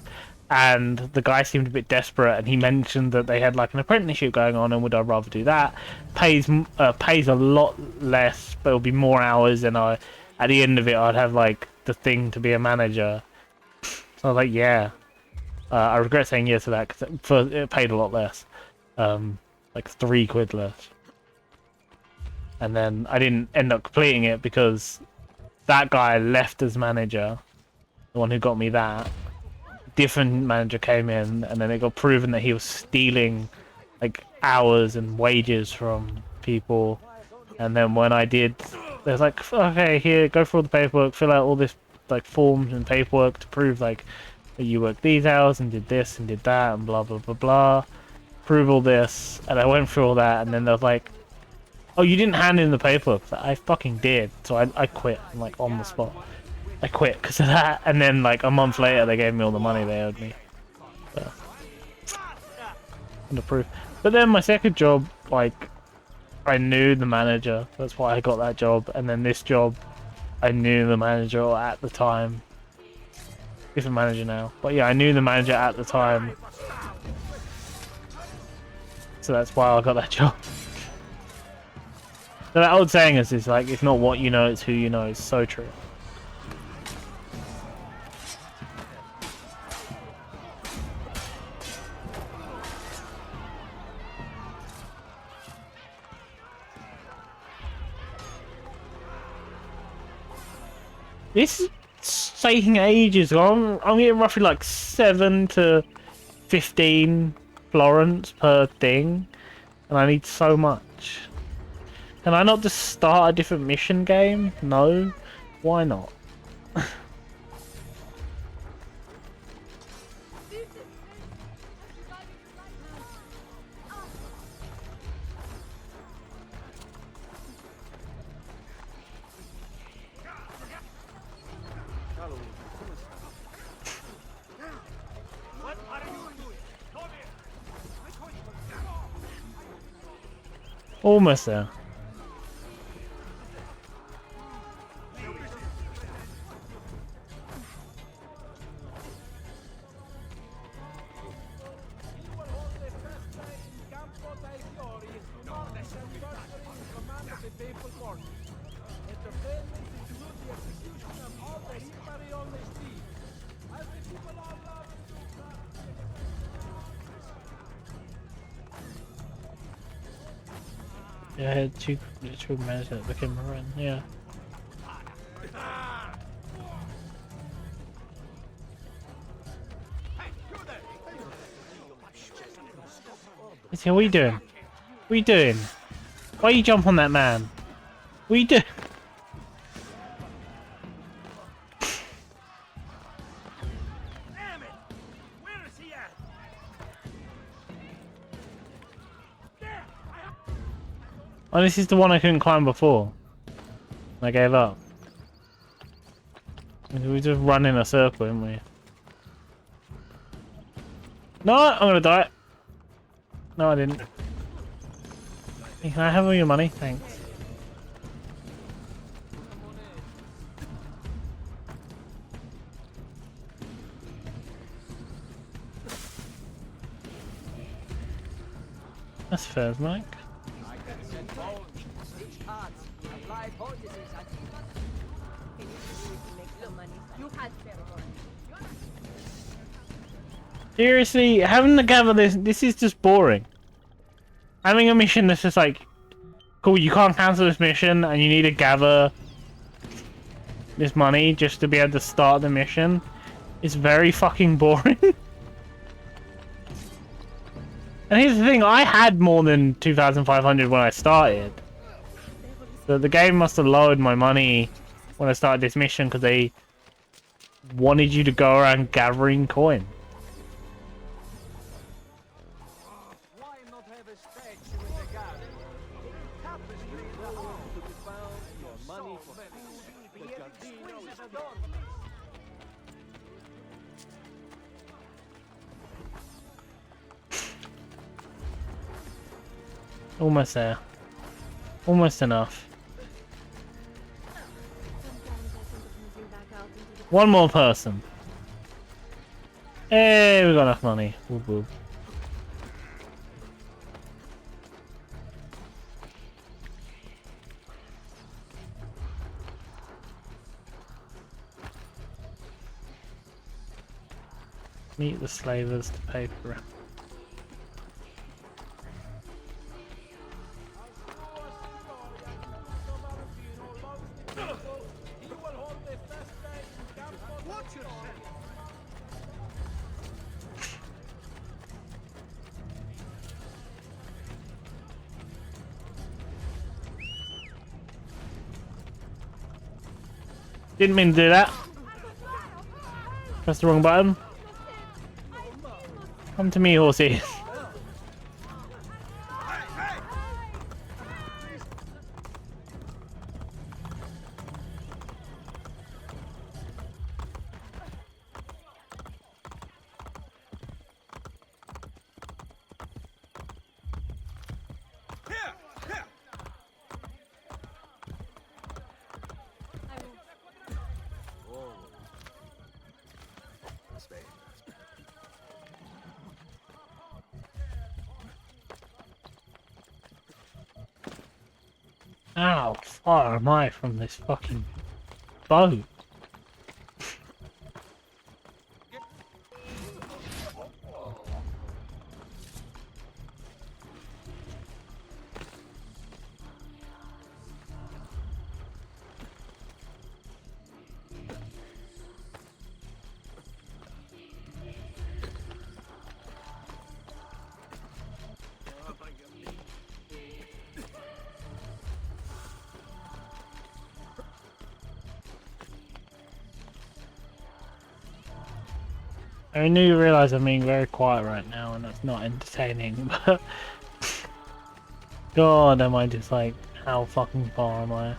and the guy seemed a bit desperate, and he mentioned that they had like an apprenticeship going on, and would I rather do that? Pays a lot less, but it'll be more hours, and at the end of it, I'd have like the thing to be a manager. So I was like, yeah. I regret saying yes to that because it paid a lot less, like £3 less. And then I didn't end up completing it because that guy left as manager, the one who got me that. Different manager came in, and then it got proven that he was stealing like hours and wages from people. And then when I did, they was like, okay, here, go through all the paperwork, fill out all this like forms and paperwork to prove like that you worked these hours and did this and did that and blah blah blah blah. Prove all this, and I went through all that, and then they was like, oh, you didn't hand in the paperwork. I fucking did. So I quit, like on the spot. I quit because of that, and then like a month later they gave me all the money they owed me. So, and the proof. But then my second job, like, I knew the manager. That's why I got that job. And then this job, I knew the manager at the time. Different manager now, but yeah, I knew the manager at the time. So that's why I got that job. So that old saying is like, it's not what you know, it's who you know. It's so true. This is taking ages. I'm getting roughly like 7 to 15 florins per thing, and I need so much. Can I not just start a different mission game? No. Why not? Almost there. Yeah, I had two minutes that became a run, yeah. Ezio, what are you doing? What are you doing? Why you jump on that man? What are you doing? Oh, this is the one I couldn't climb before. I gave up. We just run in a circle, didn't we? No, I'm gonna die. No, I didn't. Hey, can I have all your money? Thanks. That's fair, Mike. Seriously, having to gather this is just boring. Having a mission that's just like, cool, you can't cancel this mission and you need to gather this money just to be able to start the mission. It's very fucking boring. And here's the thing, I had more than 2,500 when I started. So the game must have lowered my money when I started this mission because they wanted you to go around gathering coins. Why not have a statue in the garden? Tapestry in the hall to be found, your money for food, the giardino is adorned. Almost there. Almost enough. One more person. Hey, we got enough money. Whoop, whoop. Meet the slavers to pay for it. Didn't mean to do that. Press the wrong button. Come to me, horsey. How far am I from this fucking boat? I knew you realise I'm being very quiet right now and that's not entertaining, but God, am I just like, how fucking far am I?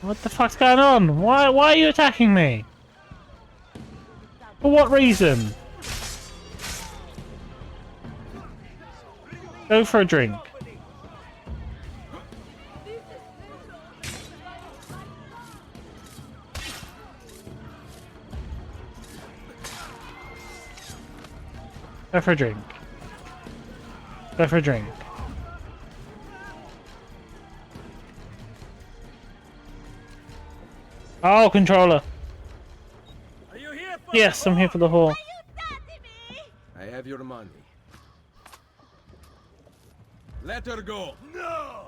What the fuck's going on? Why are you attacking me? For what reason? Go for a drink. Go for a drink. Go for a drink. Oh, controller. Are you here for Yes, I'm here for the whore. I have your money. Let her go. No!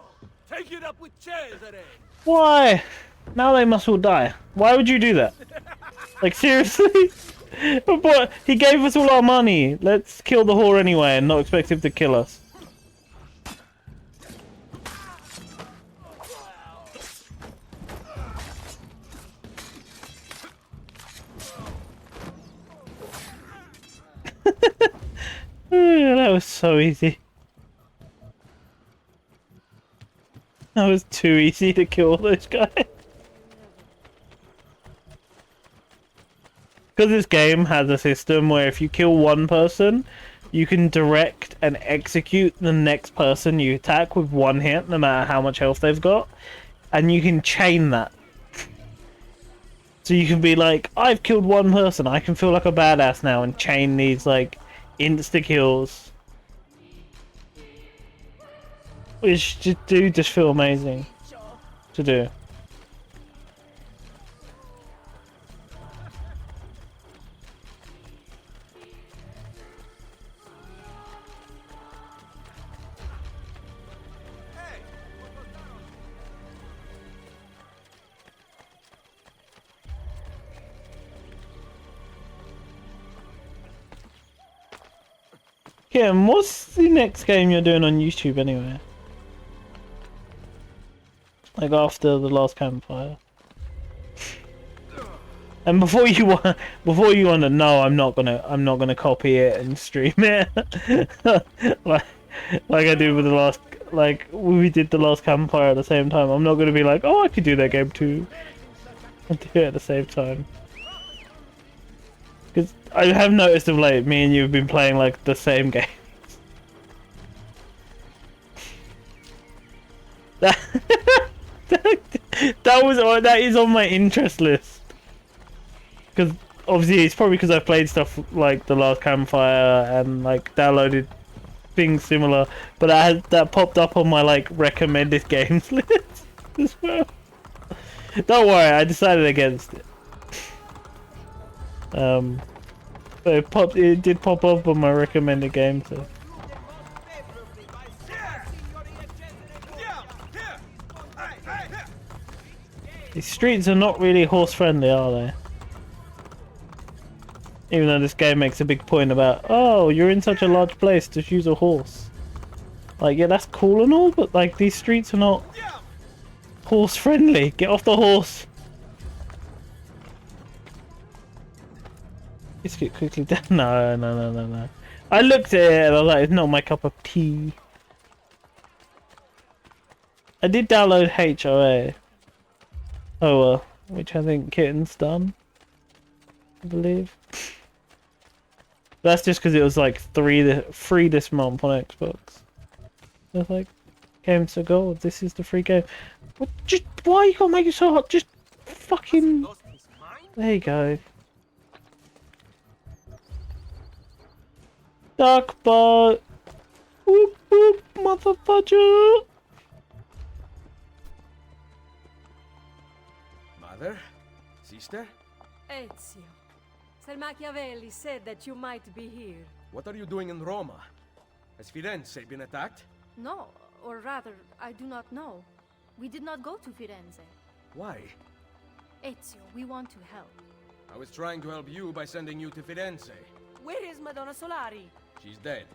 Take it up with Cesare! Why? Now they must all die. Why would you do that? Like, seriously? But he gave us all our money. Let's kill the whore anyway and not expect him to kill us. so easy. That was too easy to kill those guys. Because this game has a system where if you kill one person, you can direct and execute the next person you attack with one hit, no matter how much health they've got. And you can chain that. So you can be like, I've killed one person, I can feel like a badass now, and chain these, like, insta-kills. Which do just feel amazing to do. Kim, what's the next game you're doing on YouTube anyway? Like after the last campfire. And before you want to know, I'm not gonna copy it and stream it like I did with the last, like we did the last campfire at the same time. I'm not gonna be like, oh, I could do that game too. I'll do it at the same time. Because I have noticed of late, me and you have been playing like the same game. That is on my interest list. Because obviously it's probably because I've played stuff like the last campfire and like downloaded things similar, but that popped up on my like recommended games list as well. Don't worry, I decided against it. But it did pop up on my recommended games. So. These streets are not really horse friendly, are they? Even though this game makes a big point about, oh, you're in such a large place, just use a horse. Like, yeah, that's cool and all, but like these streets are not horse friendly. Get off the horse. Biscuit quickly down. No. I looked at it and I was like, it's not my cup of tea. I did download HOA. Oh well, which I think Kitten's done, I believe. That's just because it was like free this month on Xbox. I was like, games to go. This is the free game. What, just why you gotta make it so hot? Just fucking. There you go. Duck butt. Whoop whoop, motherfucker. Mother? Sister? Ezio. Sir Machiavelli said that you might be here. What are you doing in Roma? Has Firenze been attacked? No, or rather, I do not know. We did not go to Firenze. Why? Ezio, we want to help. I was trying to help you by sending you to Firenze. Where is Madonna Solari? She's dead.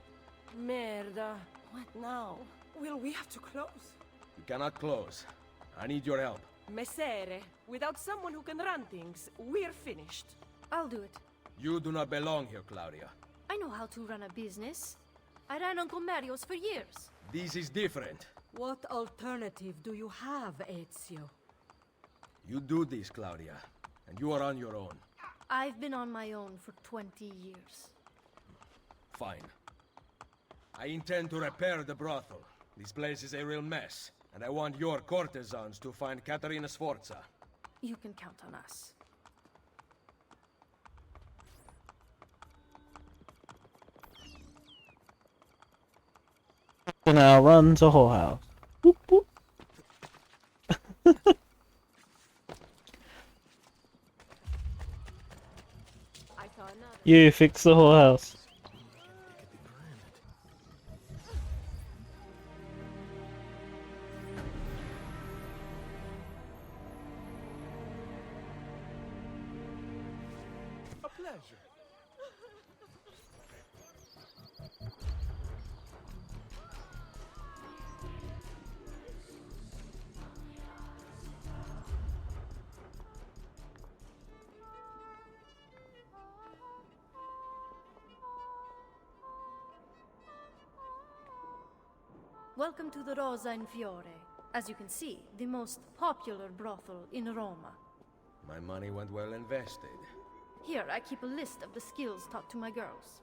Merda. What now? Will we have to close? You cannot close. I need your help. Messere, without someone who can run things, we're finished. I'll do it. You do not belong here, Claudia. I know how to run a business. I ran on Comerios for years. This is different. What alternative do you have, Ezio? You do this, Claudia, and you are on your own. I've been on my own for 20 years. Fine. I intend to repair the brothel. This place is a real mess, and I want your courtesans to find Caterina Sforza. You can count on us. Now runs a whorehouse. Whoop, whoop. You fix the whorehouse. A pleasure. welcome to the Rosa in Fiore. As you can see, the most popular brothel in Roma. My money went well invested. Here, I keep a list of the skills taught to my girls.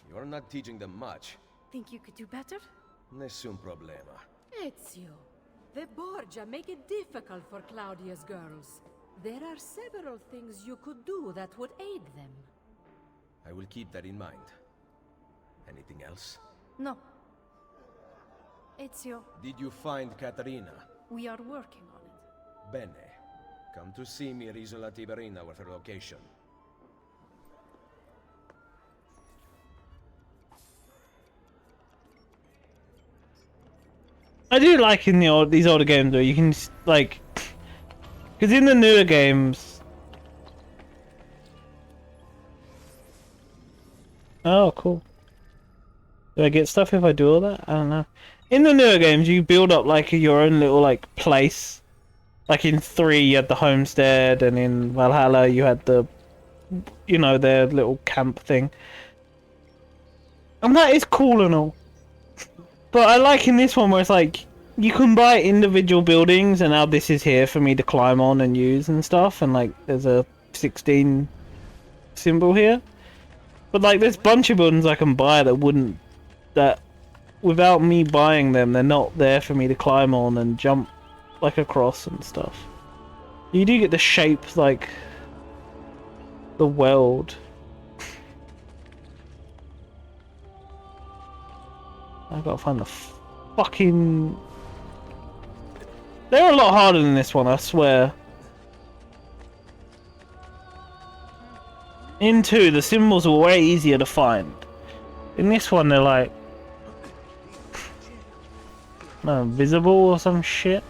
You're not teaching them much. Think you could do better? Nessun problema. Ezio, the Borgia make it difficult for Claudia's girls. There are several things you could do that would aid them. I will keep that in mind. Anything else? No. Ezio, Did you find Caterina? we are working on it. Bene. Come to see me at Isola Tiberina with her location. I do like in these older games where you can like, because in the newer games. Oh, cool. Do I get stuff if I do all that? I don't know. In the newer games, you build up like your own little like place. Like in 3, you had the homestead, and in Valhalla, you had the, you know, their little camp thing. And that is cool and all. But I like in this one where it's like, you can buy individual buildings, and now this is here for me to climb on and use and stuff, and like, there's a 16 symbol here. But like, there's a bunch of buildings I can buy that without me buying them, they're not there for me to climb on and jump like across and stuff. You do get to shape like the world. I gotta find the fucking... They're a lot harder than this one, I swear. In 2, the symbols are way easier to find. In this one, they're like... invisible or some shit.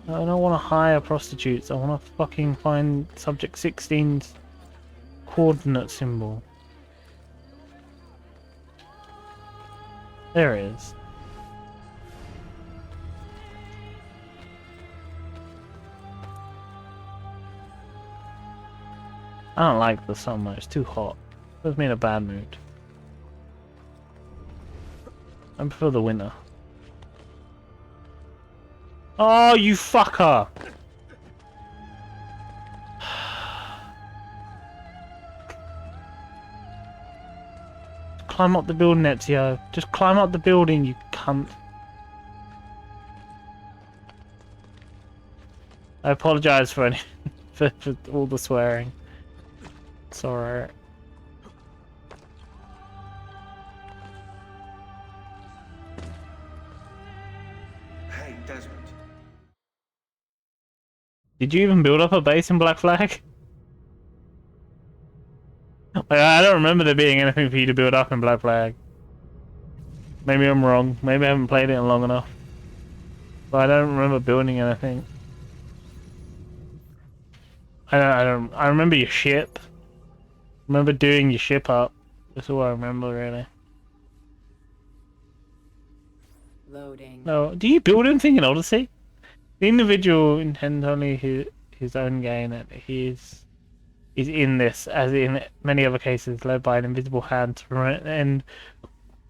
I don't want to hire prostitutes. I want to fucking find Subject 16's coordinate symbol. There it is. I don't like the summer. It's too hot. It puts me in a bad mood. I prefer the winter. Oh, you fucker! Climb up the building, Ezio. Just climb up the building, you cunt. I apologise for any for all the swearing. Sorry. Hey, Desmond. Did you even build up a base in Black Flag? Like, I don't remember there being anything for you to build up in Black Flag. Maybe I'm wrong. Maybe I haven't played it long enough. But I don't remember building anything. I remember your ship. I remember doing your ship up. That's all I remember, really. Loading. No, do you build anything in Odyssey? The individual intends only his own gain, and he is in this, as in many other cases, led by an invisible hand to prevent an end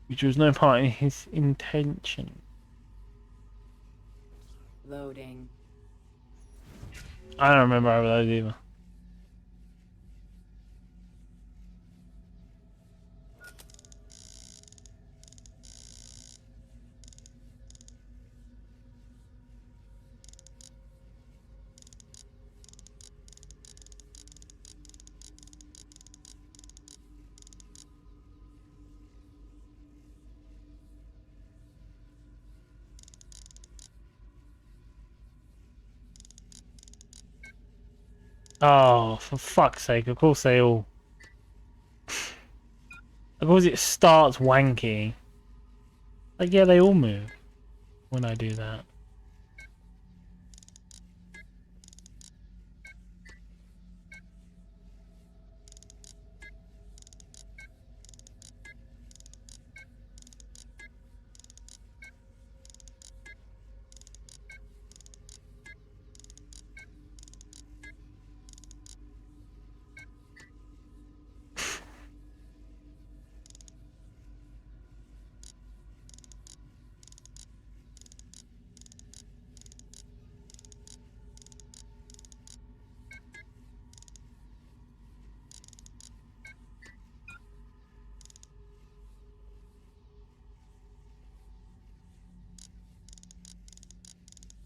which was no part in his intention. Loading. I don't remember over those either. Oh, for fuck's sake, of course they all... Of course it starts wanky. Like, yeah, they all move when I do that.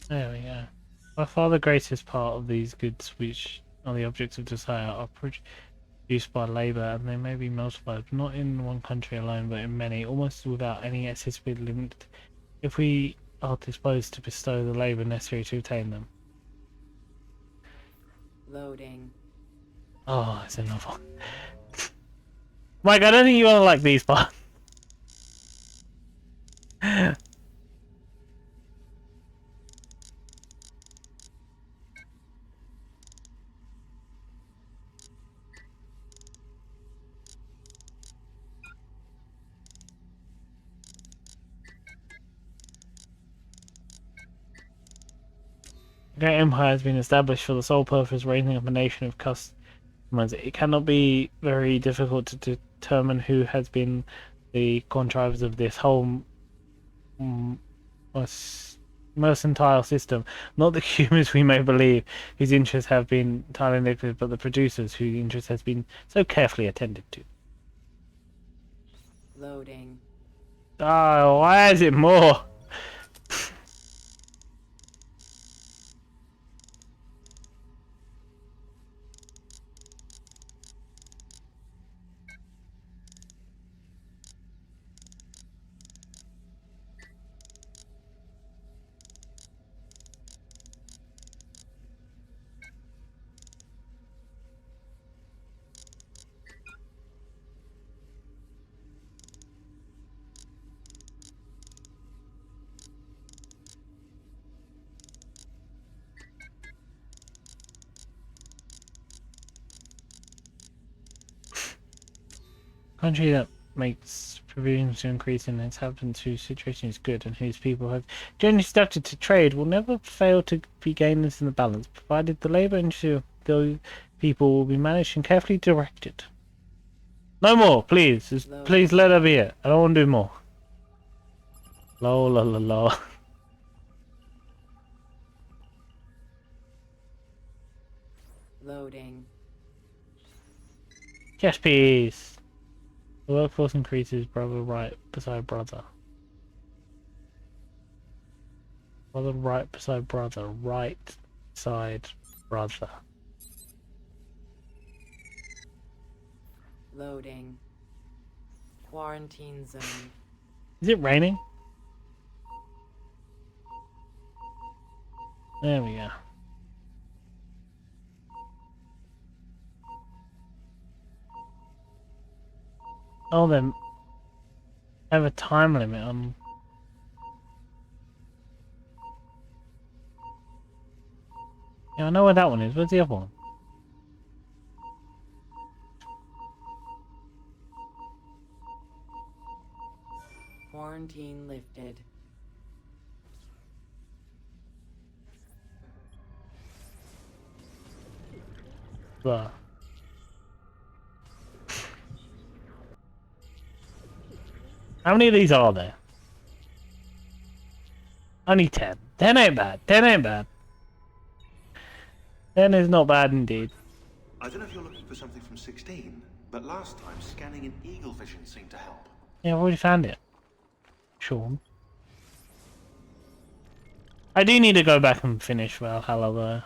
There we go. By far the greatest part of these goods, which are the objects of desire, are produced by labour, and they may be multiplied, not in one country alone, but in many, almost without any anticipated limit, if we are disposed to bestow the labour necessary to obtain them. Loading. Oh, it's another one. Mike, I don't think you want to like these parts. The Great Empire has been established for the sole purpose of raising up a nation of customers. It cannot be very difficult to determine who has been the contrivers of this whole mercantile system. Not the humans we may believe, whose interests have been entirely neglected, but the producers, whose interest has been so carefully attended to. Loading. Oh, why is it more? Country that makes provisions to increase in its inhabitants whose situation is good and whose people have generally adapted to trade will never fail to be gainers in the balance, provided the labour into those people will be managed and carefully directed. No more, please. Just please let her be it. I don't want to do more. Lol, lol, lol, lol. Loading. Yes, please. The workforce increases, brother right beside brother. Brother right beside brother. Right side brother. Loading. Quarantine zone. Is it raining? There we go. Oh, then have a time limit on. Yeah, I know where that one is. Where's the other one? Quarantine lifted. Blah. How many of these are there? Only 10. 10 ain't bad. 10 ain't bad. 10 is not bad indeed. I don't know if you're looking for something from 16, but last time scanning in eagle vision seemed to help. Yeah, I've already found it. Sean. I do need to go back and finish Valhalla though.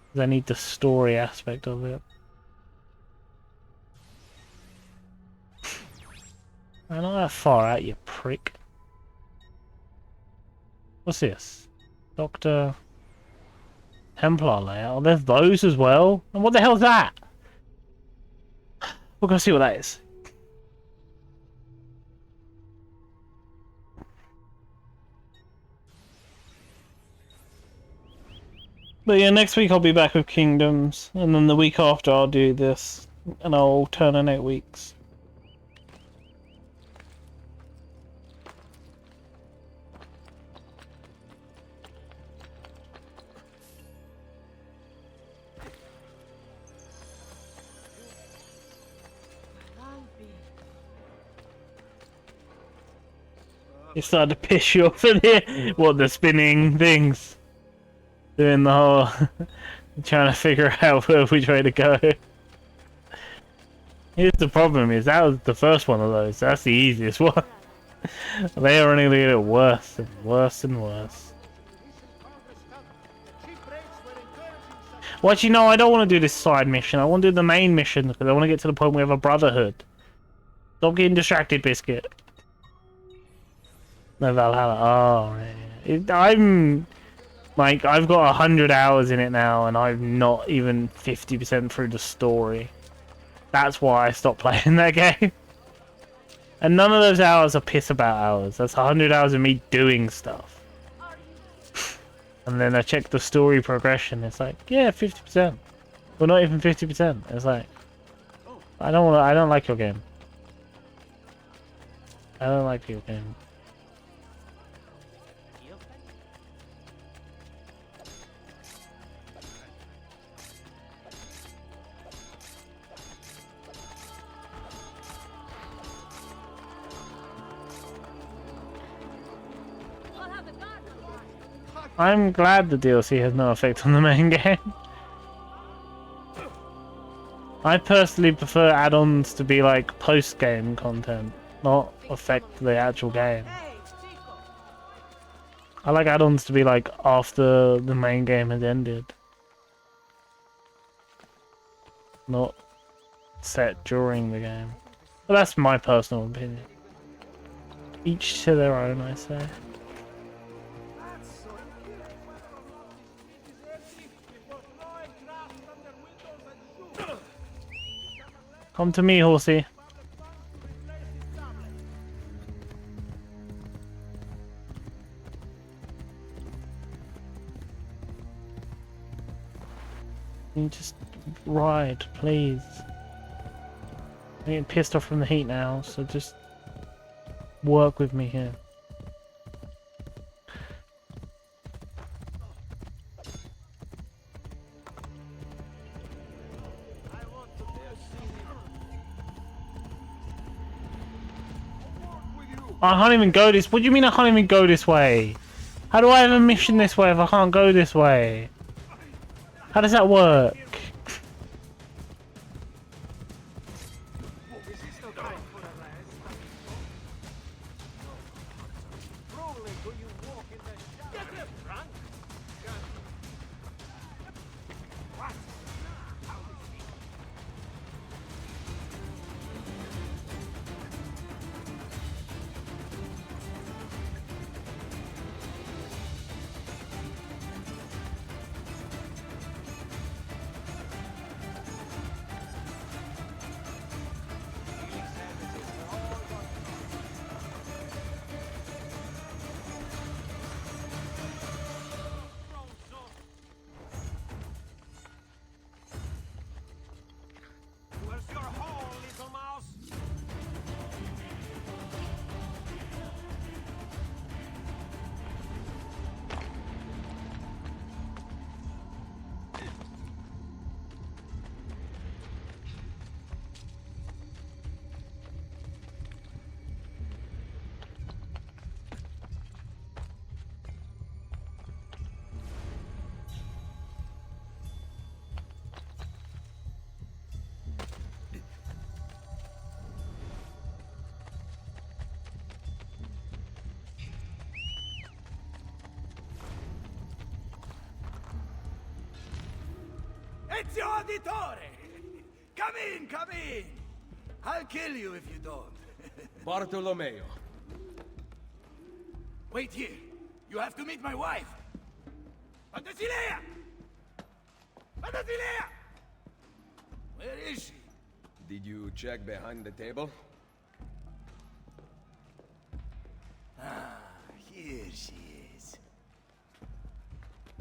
Because I need the story aspect of it. I'm not that far out, you prick. What's this? Dr. Templar layout. Oh, there's those as well. And what the hell's that? We're gonna see what that is. But yeah, next week I'll be back with Kingdoms, and then the week after I'll do this, and I'll alternate weeks. It started to piss you off in here. What, the spinning things? Doing the whole... trying to figure out which way to go. Here's the problem is, that was the first one of those. That's the easiest one. They are only going to get worse and worse and worse. Well, actually, no, I don't want to do this side mission. I want to do the main mission because I want to get to the point where we have a Brotherhood. Stop getting distracted, Biscuit. No, Valhalla. Oh, man. I'm... Like, I've got 100 hours in it now, and I'm not even 50% through the story. That's why I stopped playing that game. And none of those hours are piss about hours. That's 100 hours of me doing stuff. And then I check the story progression. It's like, yeah, 50%. Well, not even 50%. It's like, I don't like your game. I don't like your game. I'm glad the DLC has no effect on the main game. I personally prefer add-ons to be like post-game content, not affect the actual game. I like add-ons to be like after the main game has ended, not set during the game. But that's my personal opinion. Each to their own, I say. Come to me, horsey. Can you just ride, please? I'm getting pissed off from the heat now, so just work with me here. I can't even go this. What do you mean I can't even go this way? How do I have a mission this way if I can't go this way? How does that work? Ezio Auditore! Come in, come in! I'll kill you if you don't. Bartolomeo. Wait here. You have to meet my wife. Fantasilea! Fantasilea! Where is she? Did you check behind the table? Ah, here she is.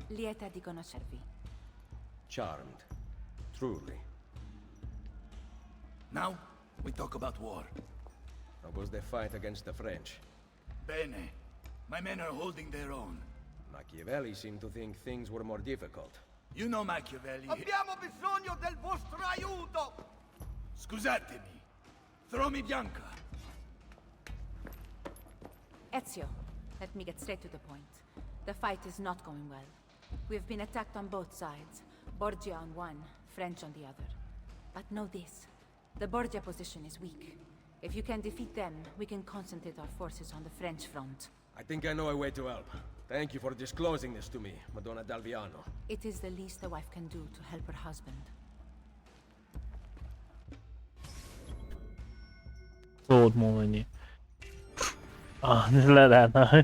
Lieta di conoscervi. Charmed. Truly. Now, we talk about war. How was the fight against the French? Bene. My men are holding their own. Machiavelli seemed to think things were more difficult. You know Machiavelli. Abbiamo bisogno del vostro aiuto! Scusatemi. Throw me Bianca. Ezio, let me get straight to the point. The fight is not going well. We've been attacked on both sides. Borgia on one, French on the other. But know this. The Borgia position is weak. If you can defeat them, we can concentrate our forces on the French front. I think I know a way to help. Thank you for disclosing this to me, Madonna Dalviano. It is the least a wife can do to help her husband. Sword more than you. Oh, just let that know.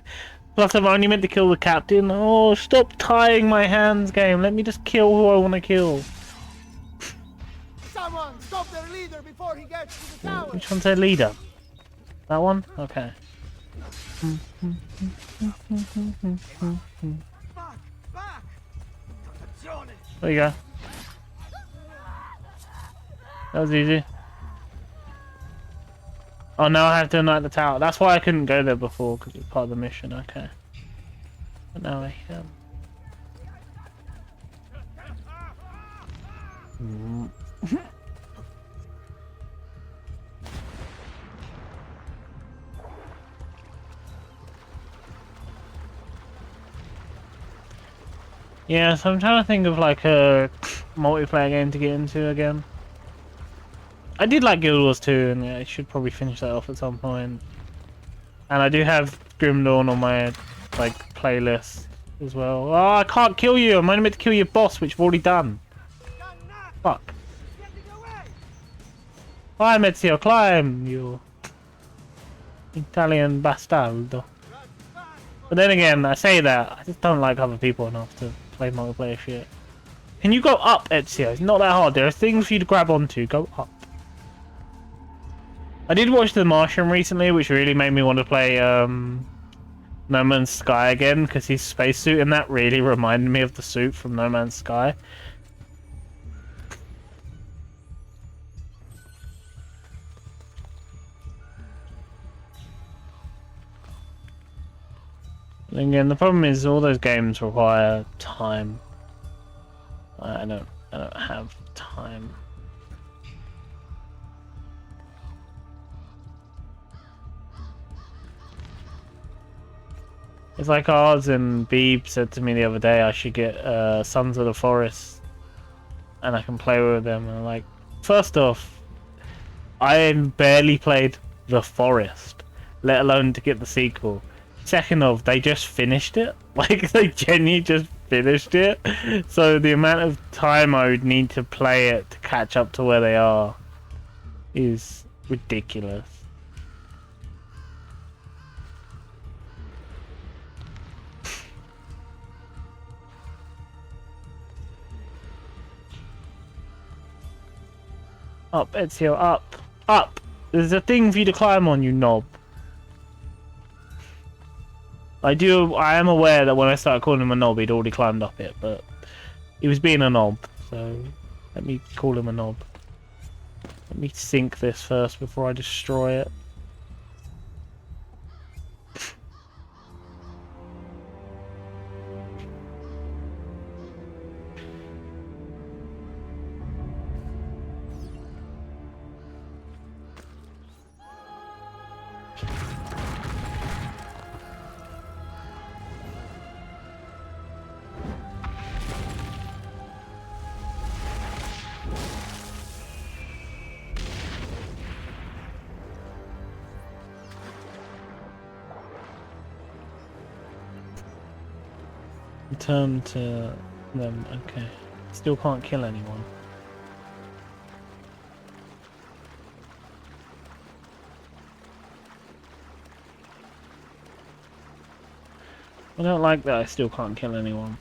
Plus, I'm only meant to kill the captain. Oh, stop tying my hands, game. Let me just kill who I want to kill. Someone stop their leader before he gets to the tower. Which one's their leader? That one? Okay. Back! There you go. That was easy. Oh, now I have to unite the tower. That's why I couldn't go there before, because it was part of the mission. Okay. But now I can. Yeah, so I'm trying to think of like a multiplayer game to get into again. I did like Guild Wars 2, and yeah, I should probably finish that off at some point. And I do have Grim Dawn on my like playlist as well. Oh, I can't kill you! I'm only meant to kill your boss, which I've already done. Fuck. Climb, Ezio, climb, you Italian bastardo. But then again, I say that, I just don't like other people enough to play multiplayer shit. Can you go up, Ezio? It's not that hard. There are things for you to grab onto. Go up. I did watch The Martian recently, which really made me want to play No Man's Sky again, because his spacesuit in that really reminded me of the suit from No Man's Sky. And again, the problem is all those games require time. I don't have time. It's like ours, and Beeb said to me the other day I should get Sons of the Forest and I can play with them. And I'm like, first off, I barely played The Forest, let alone to get the sequel. Second off, they just finished it. Like, they genuinely just finished it. So the amount of time I would need to play it to catch up to where they are is ridiculous. Up, Ezio, up! Up! There's a thing for you to climb on, you knob. I am aware that when I started calling him a knob, he'd already climbed up it, but he was being a knob, so let me call him a knob. Let me sink this first before I destroy it. Return to them, okay. Still can't kill anyone. I don't like that I still can't kill anyone.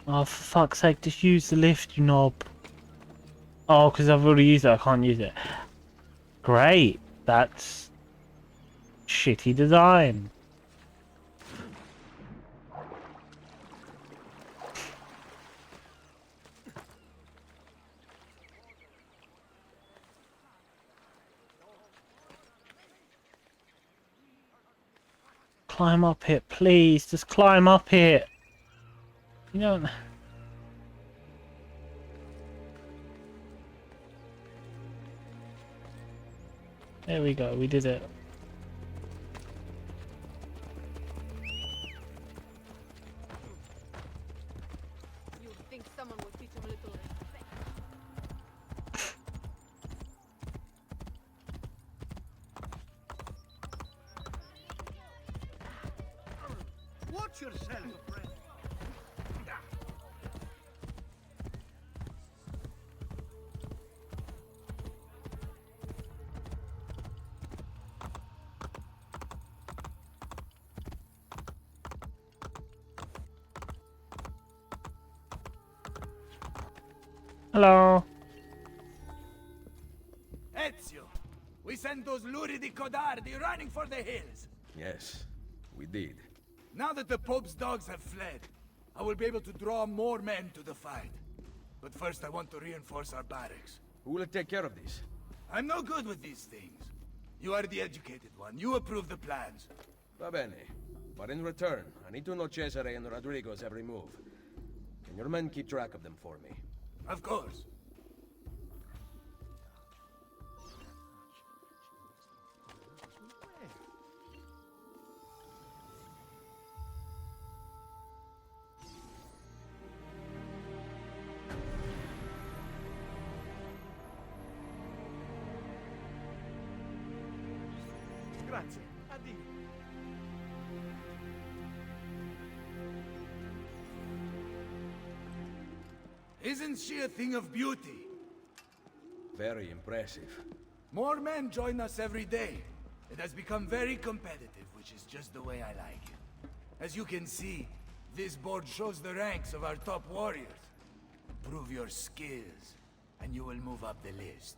Oh, for fuck's sake, just use the lift, you knob. Oh, because I've already used it, I can't use it. Great, that's shitty design. Climb up it, please. Just climb up it. You don't... There we go, we did it. You think someone would teach him a little respect? Get yourself a friend. Hello. Ezio, we sent those luridi codardi running for the hills. Yes, we did. Now that the Pope's dogs have fled, I will be able to draw more men to the fight. But first I want to reinforce our barracks. Who will take care of this? I'm no good with these things. You are the educated one. You approve the plans. Va bene. But in return, I need to know Cesare and Rodrigo's every move. Can your men keep track of them for me? Of course. Grazie. Addio. Isn't she a thing of beauty? Very impressive. More men join us every day. It has become very competitive, which is just the way I like it. As you can see, this board shows the ranks of our top warriors. Prove your skills, and you will move up the list.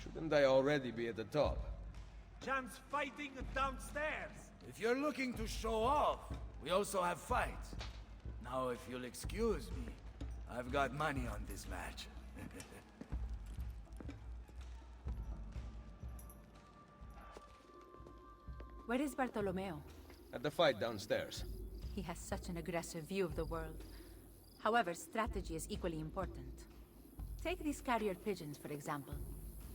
Shouldn't I already be at the top? Champs fighting downstairs. If you're looking to show off, we also have fights. Now, if you'll excuse me, I've got money on this match. Where is Bartolomeo? At the fight downstairs. He has such an aggressive view of the world. However, strategy is equally important. Take these carrier pigeons, for example.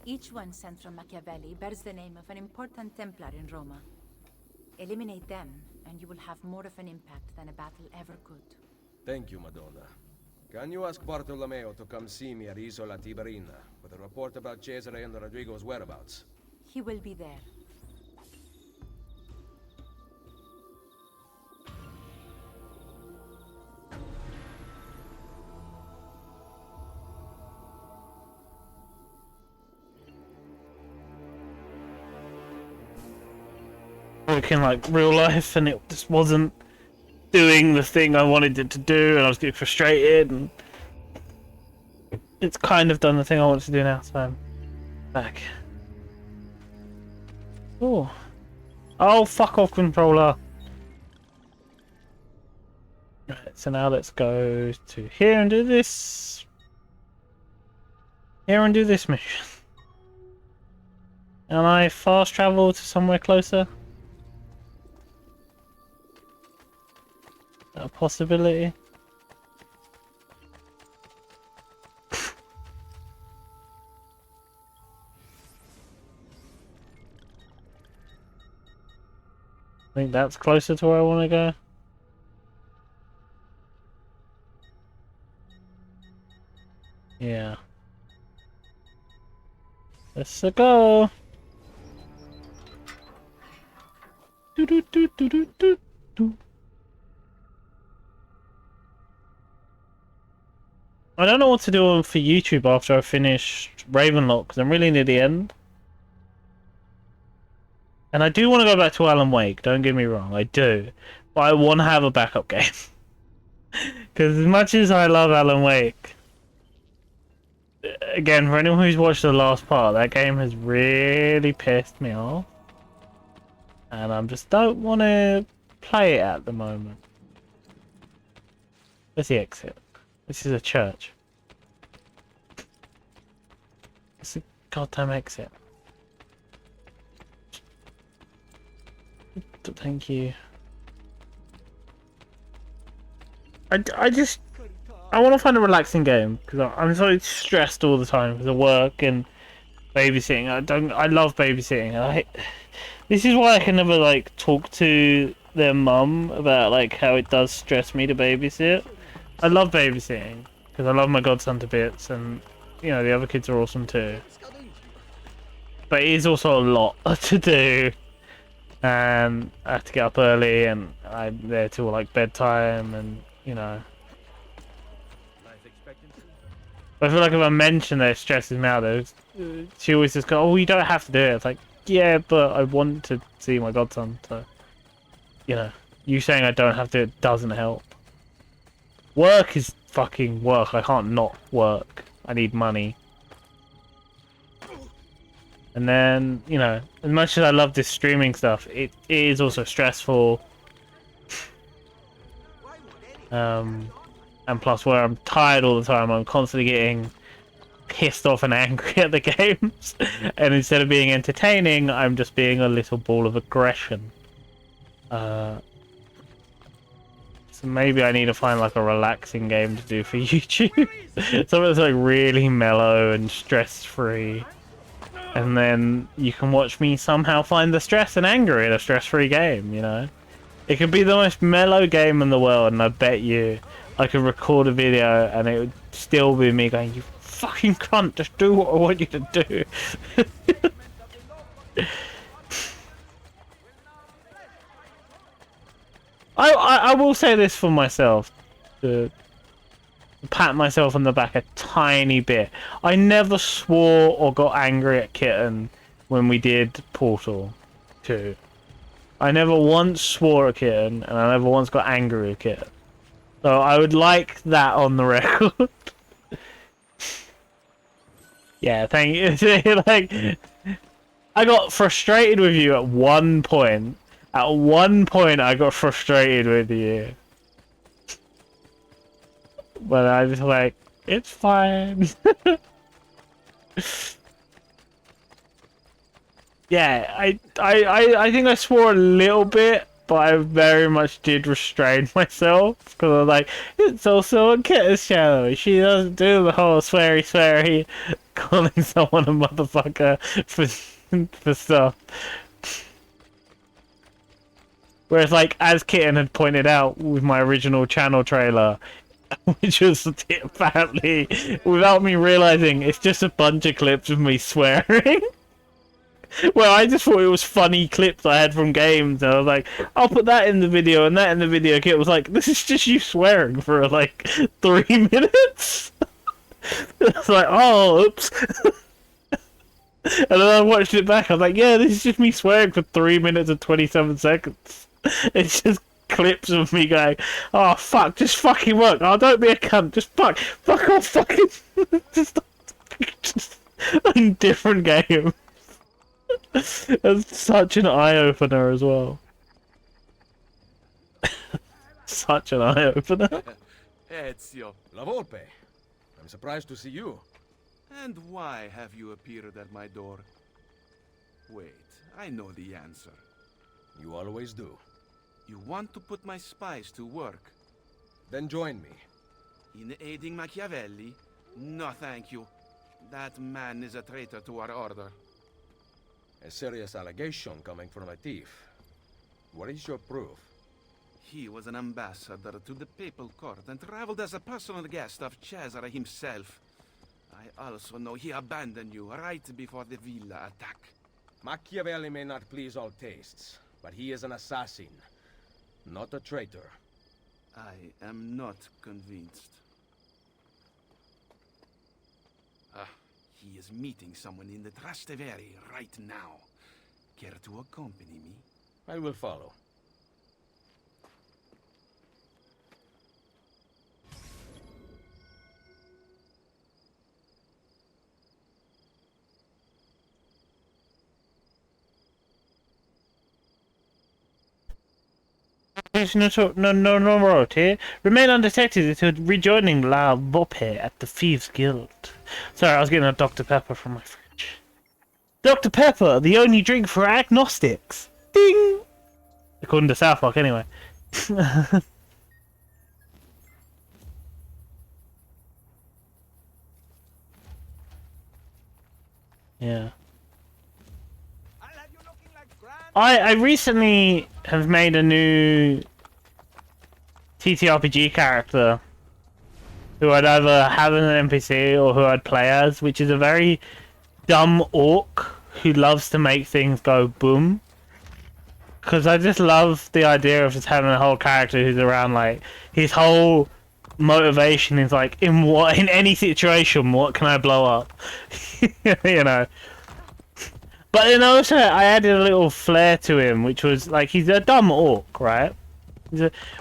Each one sent from Machiavelli bears the name of an important Templar in Roma. Eliminate them, and you will have more of an impact than a battle ever could. Thank you, Madonna. Can you ask Bartolomeo to come see me at Isola Tiberina with a report about Cesare and Rodrigo's whereabouts? He will be there. Looking like real life, and it just wasn't doing the thing I wanted it to do, and I was getting frustrated, and it's kind of done the thing I wanted to do now, so I'm back. Oh, fuck off, controller. Right, so now let's go to here and do this. Here and do this mission. And I fast travel to somewhere closer. A possibility. I think that's closer to where I want to go. Yeah. Let's go. Do do do do do do do. I don't know what to do for YouTube after I finish Ravenlock, because I'm really near the end. And I do want to go back to Alan Wake, don't get me wrong, I do. But I want to have a backup game. Because as much as I love Alan Wake, again, for anyone who's watched the last part, that game has really pissed me off. And I just don't want to play it at the moment. Where's the exit? This is a church. It's a goddamn exit. Thank you. I want to find a relaxing game because I'm so stressed all the time because of work and babysitting. I love babysitting. This is why I can never like talk to their mum about like how it does stress me to babysit. I love babysitting because I love my godson to bits, and you know the other kids are awesome too. But it is also a lot to do, and I have to get up early, and I'm there till like bedtime, and you know. Life expectancy? I feel like if I mention that it stresses me out, she always just go, "Oh, you don't have to do it." It's like, yeah, but I want to see my godson, so you know, you saying I don't have to it doesn't help. Work is fucking work. I can't not work. I need money. And then, you know, as much as I love this streaming stuff, it is also stressful. And plus, where I'm tired all the time, I'm constantly getting pissed off and angry at the games. And instead of being entertaining, I'm just being a little ball of aggression. So maybe I need to find like a relaxing game to do for YouTube. Something that's like really mellow and stress-free. And then you can watch me somehow find the stress and anger in a stress-free game, you know? It could be the most mellow game in the world, and I bet you I could record a video and it would still be me going, "You fucking cunt, just do what I want you to do." I will say this for myself, to pat myself on the back a tiny bit. I never swore or got angry at Kitten when we did Portal 2. I never once swore at Kitten, and I never once got angry at Kitten. So I would like that on the record. Yeah, thank you. Like, I got frustrated with you at one point. At one point, I got frustrated with you. But I was like, it's fine. Yeah, I think I swore a little bit, but I very much did restrain myself, because I was like, it's also a Kitten's channel. She doesn't do the whole sweary, calling someone a motherfucker for stuff. Whereas, like, as Kitten had pointed out with my original channel trailer, which was apparently, without me realizing, it's just a bunch of clips of me swearing. Well, I just thought it was funny clips I had from games, and I was like, I'll put that in the video and that in the video. Kit was like, this is just you swearing for like 3 minutes. I was like, oh, oops. And then I watched it back. I was like, yeah, this is just me swearing for 3 minutes and 27 seconds. It's just clips of me going, oh fuck, just fucking work. Oh, don't be a cunt. Just fuck off, fucking. just in different games. It's such an eye-opener as well. Such an eye-opener. Ezio. La Volpe. I'm surprised to see you. And why have you appeared at my door? Wait, I know the answer. You always do. You want to put my spies to work? Then join me. In aiding Machiavelli? No, thank you. That man is a traitor to our order. A serious allegation coming from a thief. What is your proof? He was an ambassador to the papal court and traveled as a personal guest of Cesare himself. I also know he abandoned you right before the villa attack. Machiavelli may not please all tastes, but he is an assassin, not a traitor. I am not convinced. He is meeting someone in the Trastevere right now. Care to accompany me? I will follow. No, remain undetected until rejoining La Volpe at the Thieves Guild. Sorry, I was getting a Dr. Pepper from my fridge. Dr. Pepper, the only drink for agnostics. Ding! According to South Park, anyway. Yeah. I recently have made a new TTRPG character who I'd either have as an NPC or who I'd play as, which is a very dumb orc who loves to make things go boom. Because I just love the idea of just having a whole character who's around, like, his whole motivation is like, in any situation, what can I blow up? You know. But then also, I added a little flair to him, which was, like, he's a dumb orc, right?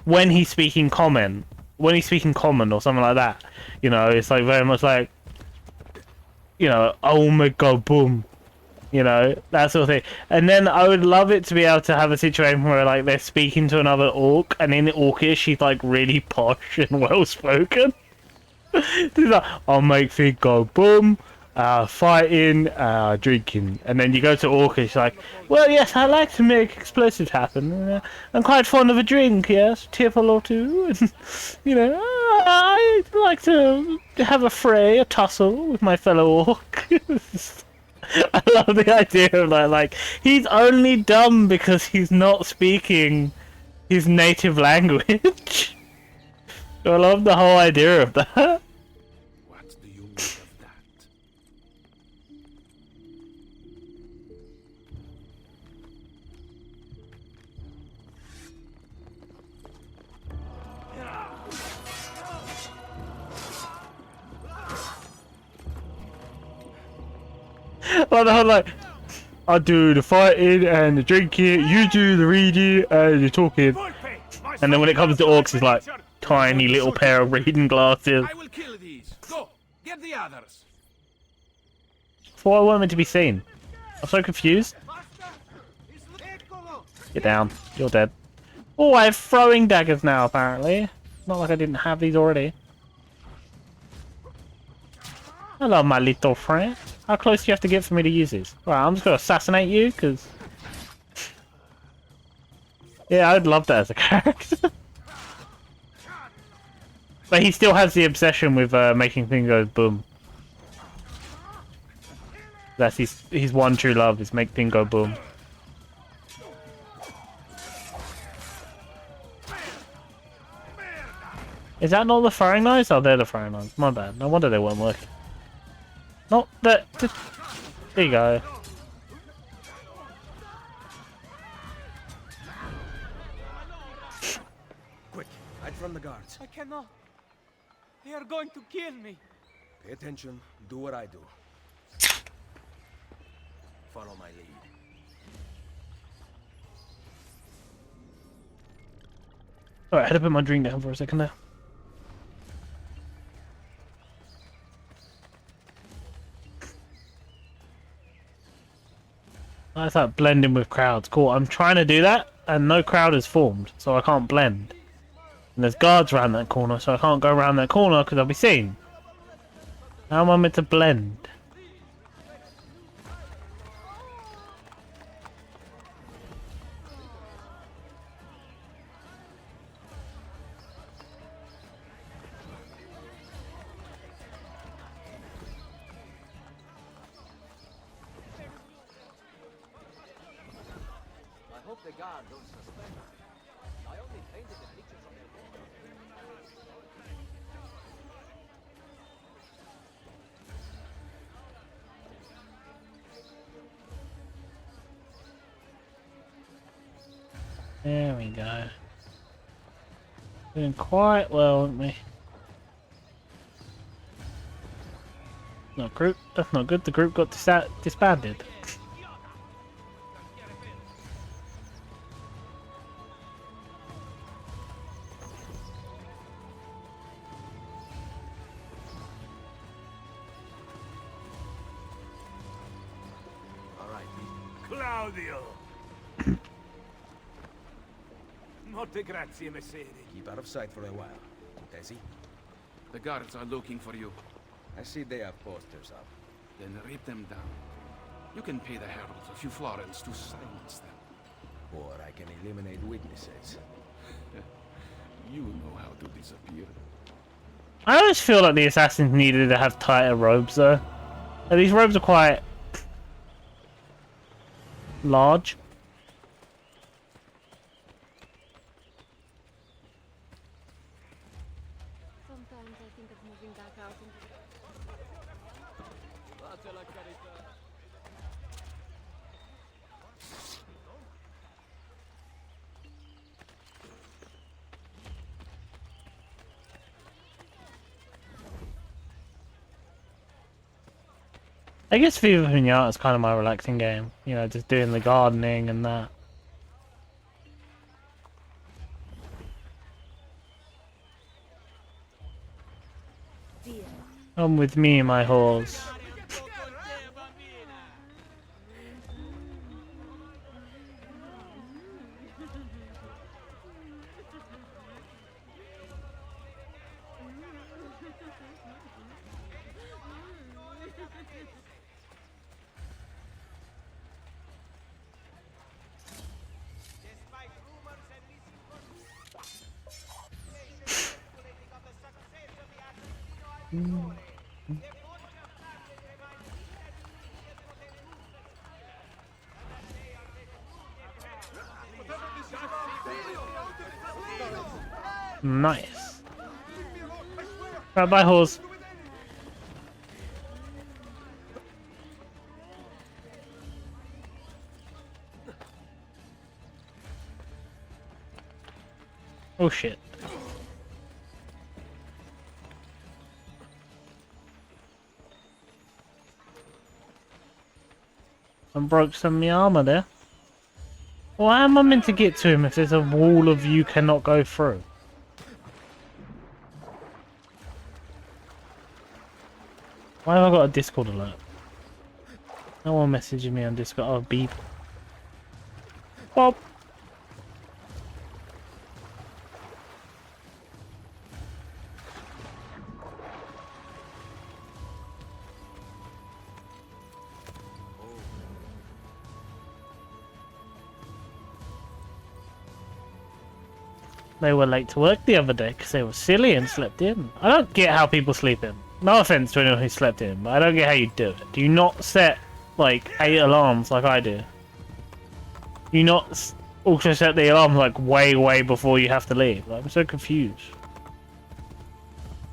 When he's speaking common. When he's speaking common or something like that. You know, it's like very much like, you know, oh my god, boom. You know, that sort of thing. And then I would love it to be able to have a situation where, like, they're speaking to another orc, and in Orcish, she's, like, really posh and well-spoken. She's like, I'll make things go boom, fighting, drinking. And then you go to Orcish, like, well, yes, I like to make explosives happen. I'm quite fond of a drink, yes, tipple or two. And, you know, I like to have a fray, a tussle with my fellow orc. I love the idea of that, like, he's only dumb because he's not speaking his native language. I love the whole idea of that. What do you make of that? Like the whole, like, I do the fighting and the drinking, you do the reading and the talking. And then when it comes to orcs, he's like, tiny little pair of reading glasses. I will kill these. Go, get the others. That's why I want him to be seen. I'm so confused. Get down. You're dead. Oh, I have throwing daggers now, apparently. Not like I didn't have these already. Hello, my little friend. How close do you have to get for me to use these? Right, I'm just going to assassinate you, because... Yeah, I'd love that as a character. But he still has the obsession with making things go boom. That's his one true love, is make things go boom. Is that not the throwing knives? Oh, they're the throwing knives. My bad. No wonder they weren't working. Not that. There you go. Quick, hide from the guards. I cannot. They are going to kill me. Pay attention, do what I do. Follow my lead. Alright, I had to put my drink down for a second there. That's like blending with crowds. Cool. I'm trying to do that, and no crowd has formed, so I can't blend. And there's guards around that corner, so I can't go around that corner because I'll be seen. How am I meant to blend? The guard don't suspect. I only painted the pictures on the wall. There we go. Doing quite well, aren't we? No group. That's not good. The group got disbanded. Claudio! Molte grazie, messere. Keep out of sight for a while. Desi? The guards are looking for you. I see they have posters up. Then rip them down. You can pay the heralds a few florins to silence them. Or I can eliminate witnesses. You know how to disappear. I always feel like the assassins needed to have tighter robes, though. Like, these robes are quite large. Sometimes I think of moving back out into I guess Viva Pinata is kind of my relaxing game. You know, just doing the gardening and that. Come with me, my horse. Nice. Right, bye, horse. Oh shit. I broke some of my armor there. Well, how am I meant to get to him if there's a wall of you cannot go through? Why have I got a Discord alert? No one messaging me on Discord. Oh, beep. Bob. They were late to work the other day because they were silly and slept in. I don't get how people sleep in. No offense to anyone who slept in, but I don't get how you do it. Do you not set, like, 8 alarms like I do? Do you not also set the alarm, like, way before you have to leave? Like, I'm so confused.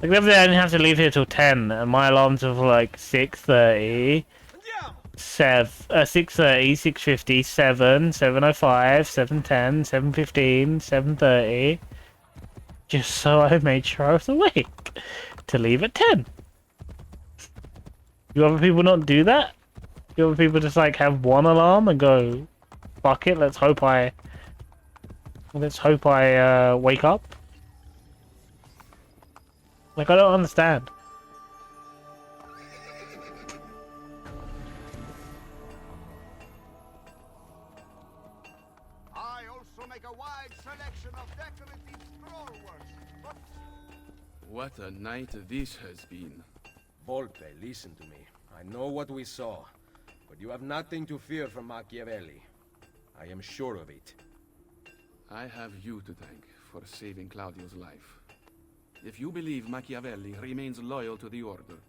Like, the other day I didn't have to leave here till 10, and my alarms were for, like, 6:30... 6:30, 6:50, 7, 7:05, 7:10, 7:15, 7:30. Just so I made sure I was awake to leave at 10. Do other people not do that? Do other people just like have one alarm and go, fuck it, let's hope I wake up? Like, I don't understand. What a night this has been. Volpe, listen to me. I know what we saw, but you have nothing to fear from Machiavelli. I am sure of it. I have you to thank for saving Claudio's life. If you believe Machiavelli remains loyal to the Order,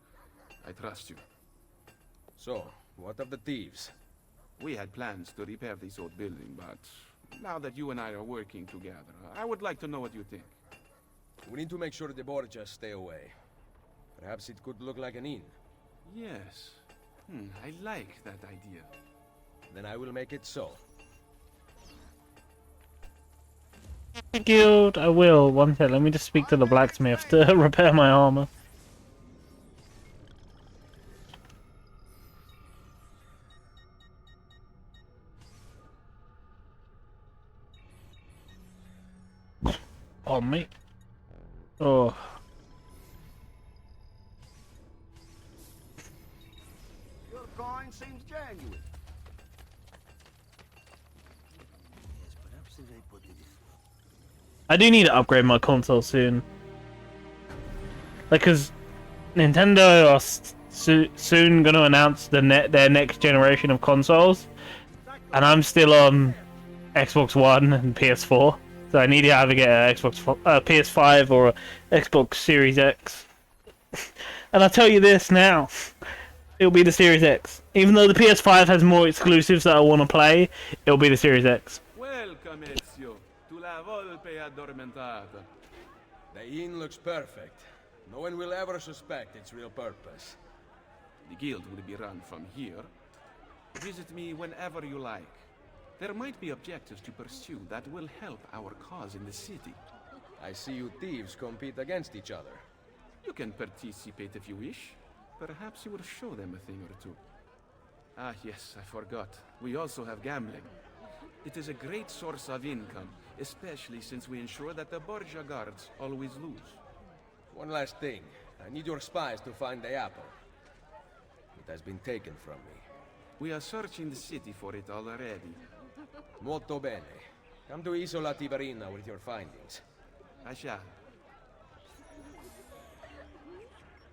I trust you. So, what of the thieves? We had plans to repair this old building, but now that you and I are working together, I would like to know what you think. We need to make sure the Borgias stay away. Perhaps it could look like an inn. Yes. I like that idea. Then I will make it so. Guild, I will. One sec, let me just speak to the blacksmith to repair my armor. Oh, mate. Oh. Your coin seems genuine. I do need to upgrade my console soon. Like, cause Nintendo are soon going to announce their next generation of consoles, and I'm still on Xbox One and PS4, so I need to either get an PS5 or an Xbox Series X. And I'll tell you this now, it'll be the Series X. Even though the PS5 has more exclusives that I want to play, it'll be the Series X. Welcome, Ezio, to La Volpe Addormentata. The inn looks perfect. No one will ever suspect its real purpose. The guild will be run from here. Visit me whenever you like. There might be objectives to pursue that will help our cause in the city. I see you thieves compete against each other. You can participate if you wish. Perhaps you will show them a thing or two. Ah, yes, I forgot. We also have gambling. It is a great source of income, especially since we ensure that the Borgia guards always lose. One last thing. I need your spies to find the apple. It has been taken from me. We are searching the city for it already. Molto bene. Come to Isola Tiberina with your findings. I shall.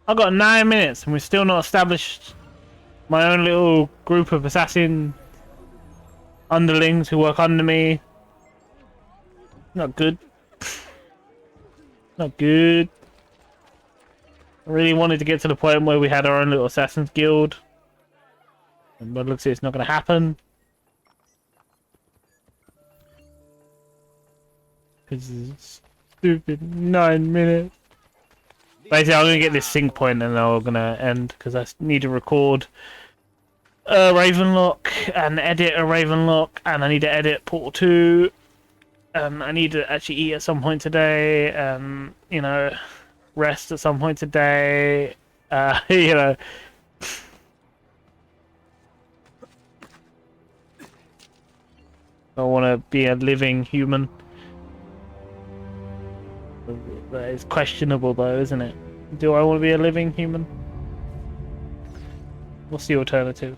I got 9 minutes and we're still not established my own little group of assassin underlings who work under me. Not good. Not good. I really wanted to get to the point where we had our own little assassins guild. And by the looks of it, it's not going to happen. Because it's stupid 9 minutes. Basically, I'm going to get this sync point and then I'm going to end. Because I need to record a Ravenlock and edit a Ravenlock. And I need to edit Portal 2. And I need to actually eat at some point today. And, you know, rest at some point today. You know. I want to be a living human. That is questionable though, isn't it? Do I want to be a living human? What's the alternative?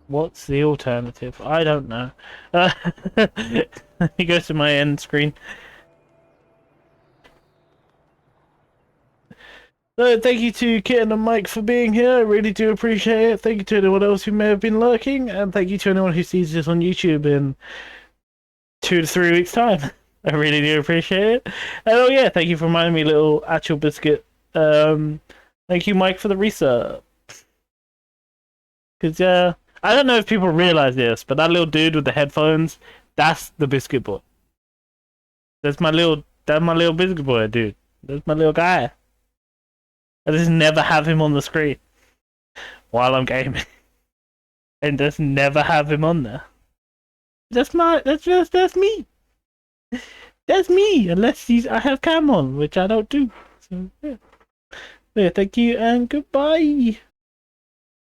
What's the alternative? I don't know. He goes to my end screen. So thank you to Kitten and Mike for being here. I really do appreciate it. Thank you to anyone else who may have been lurking, and thank you to anyone who sees this on YouTube in 2 to 3 weeks' time. I really do appreciate it. And oh yeah, thank you for reminding me, little actual biscuit. Thank you, Mike, for the resub. Because I don't know if people realize this, but that little dude with the headphones, that's the biscuit boy. That's my little biscuit boy, dude. That's my little guy. I just never have him on the screen while I'm gaming, and just never have him on there. That's me. That's me. Unless I have cam on, which I don't do. So yeah. Thank you and goodbye.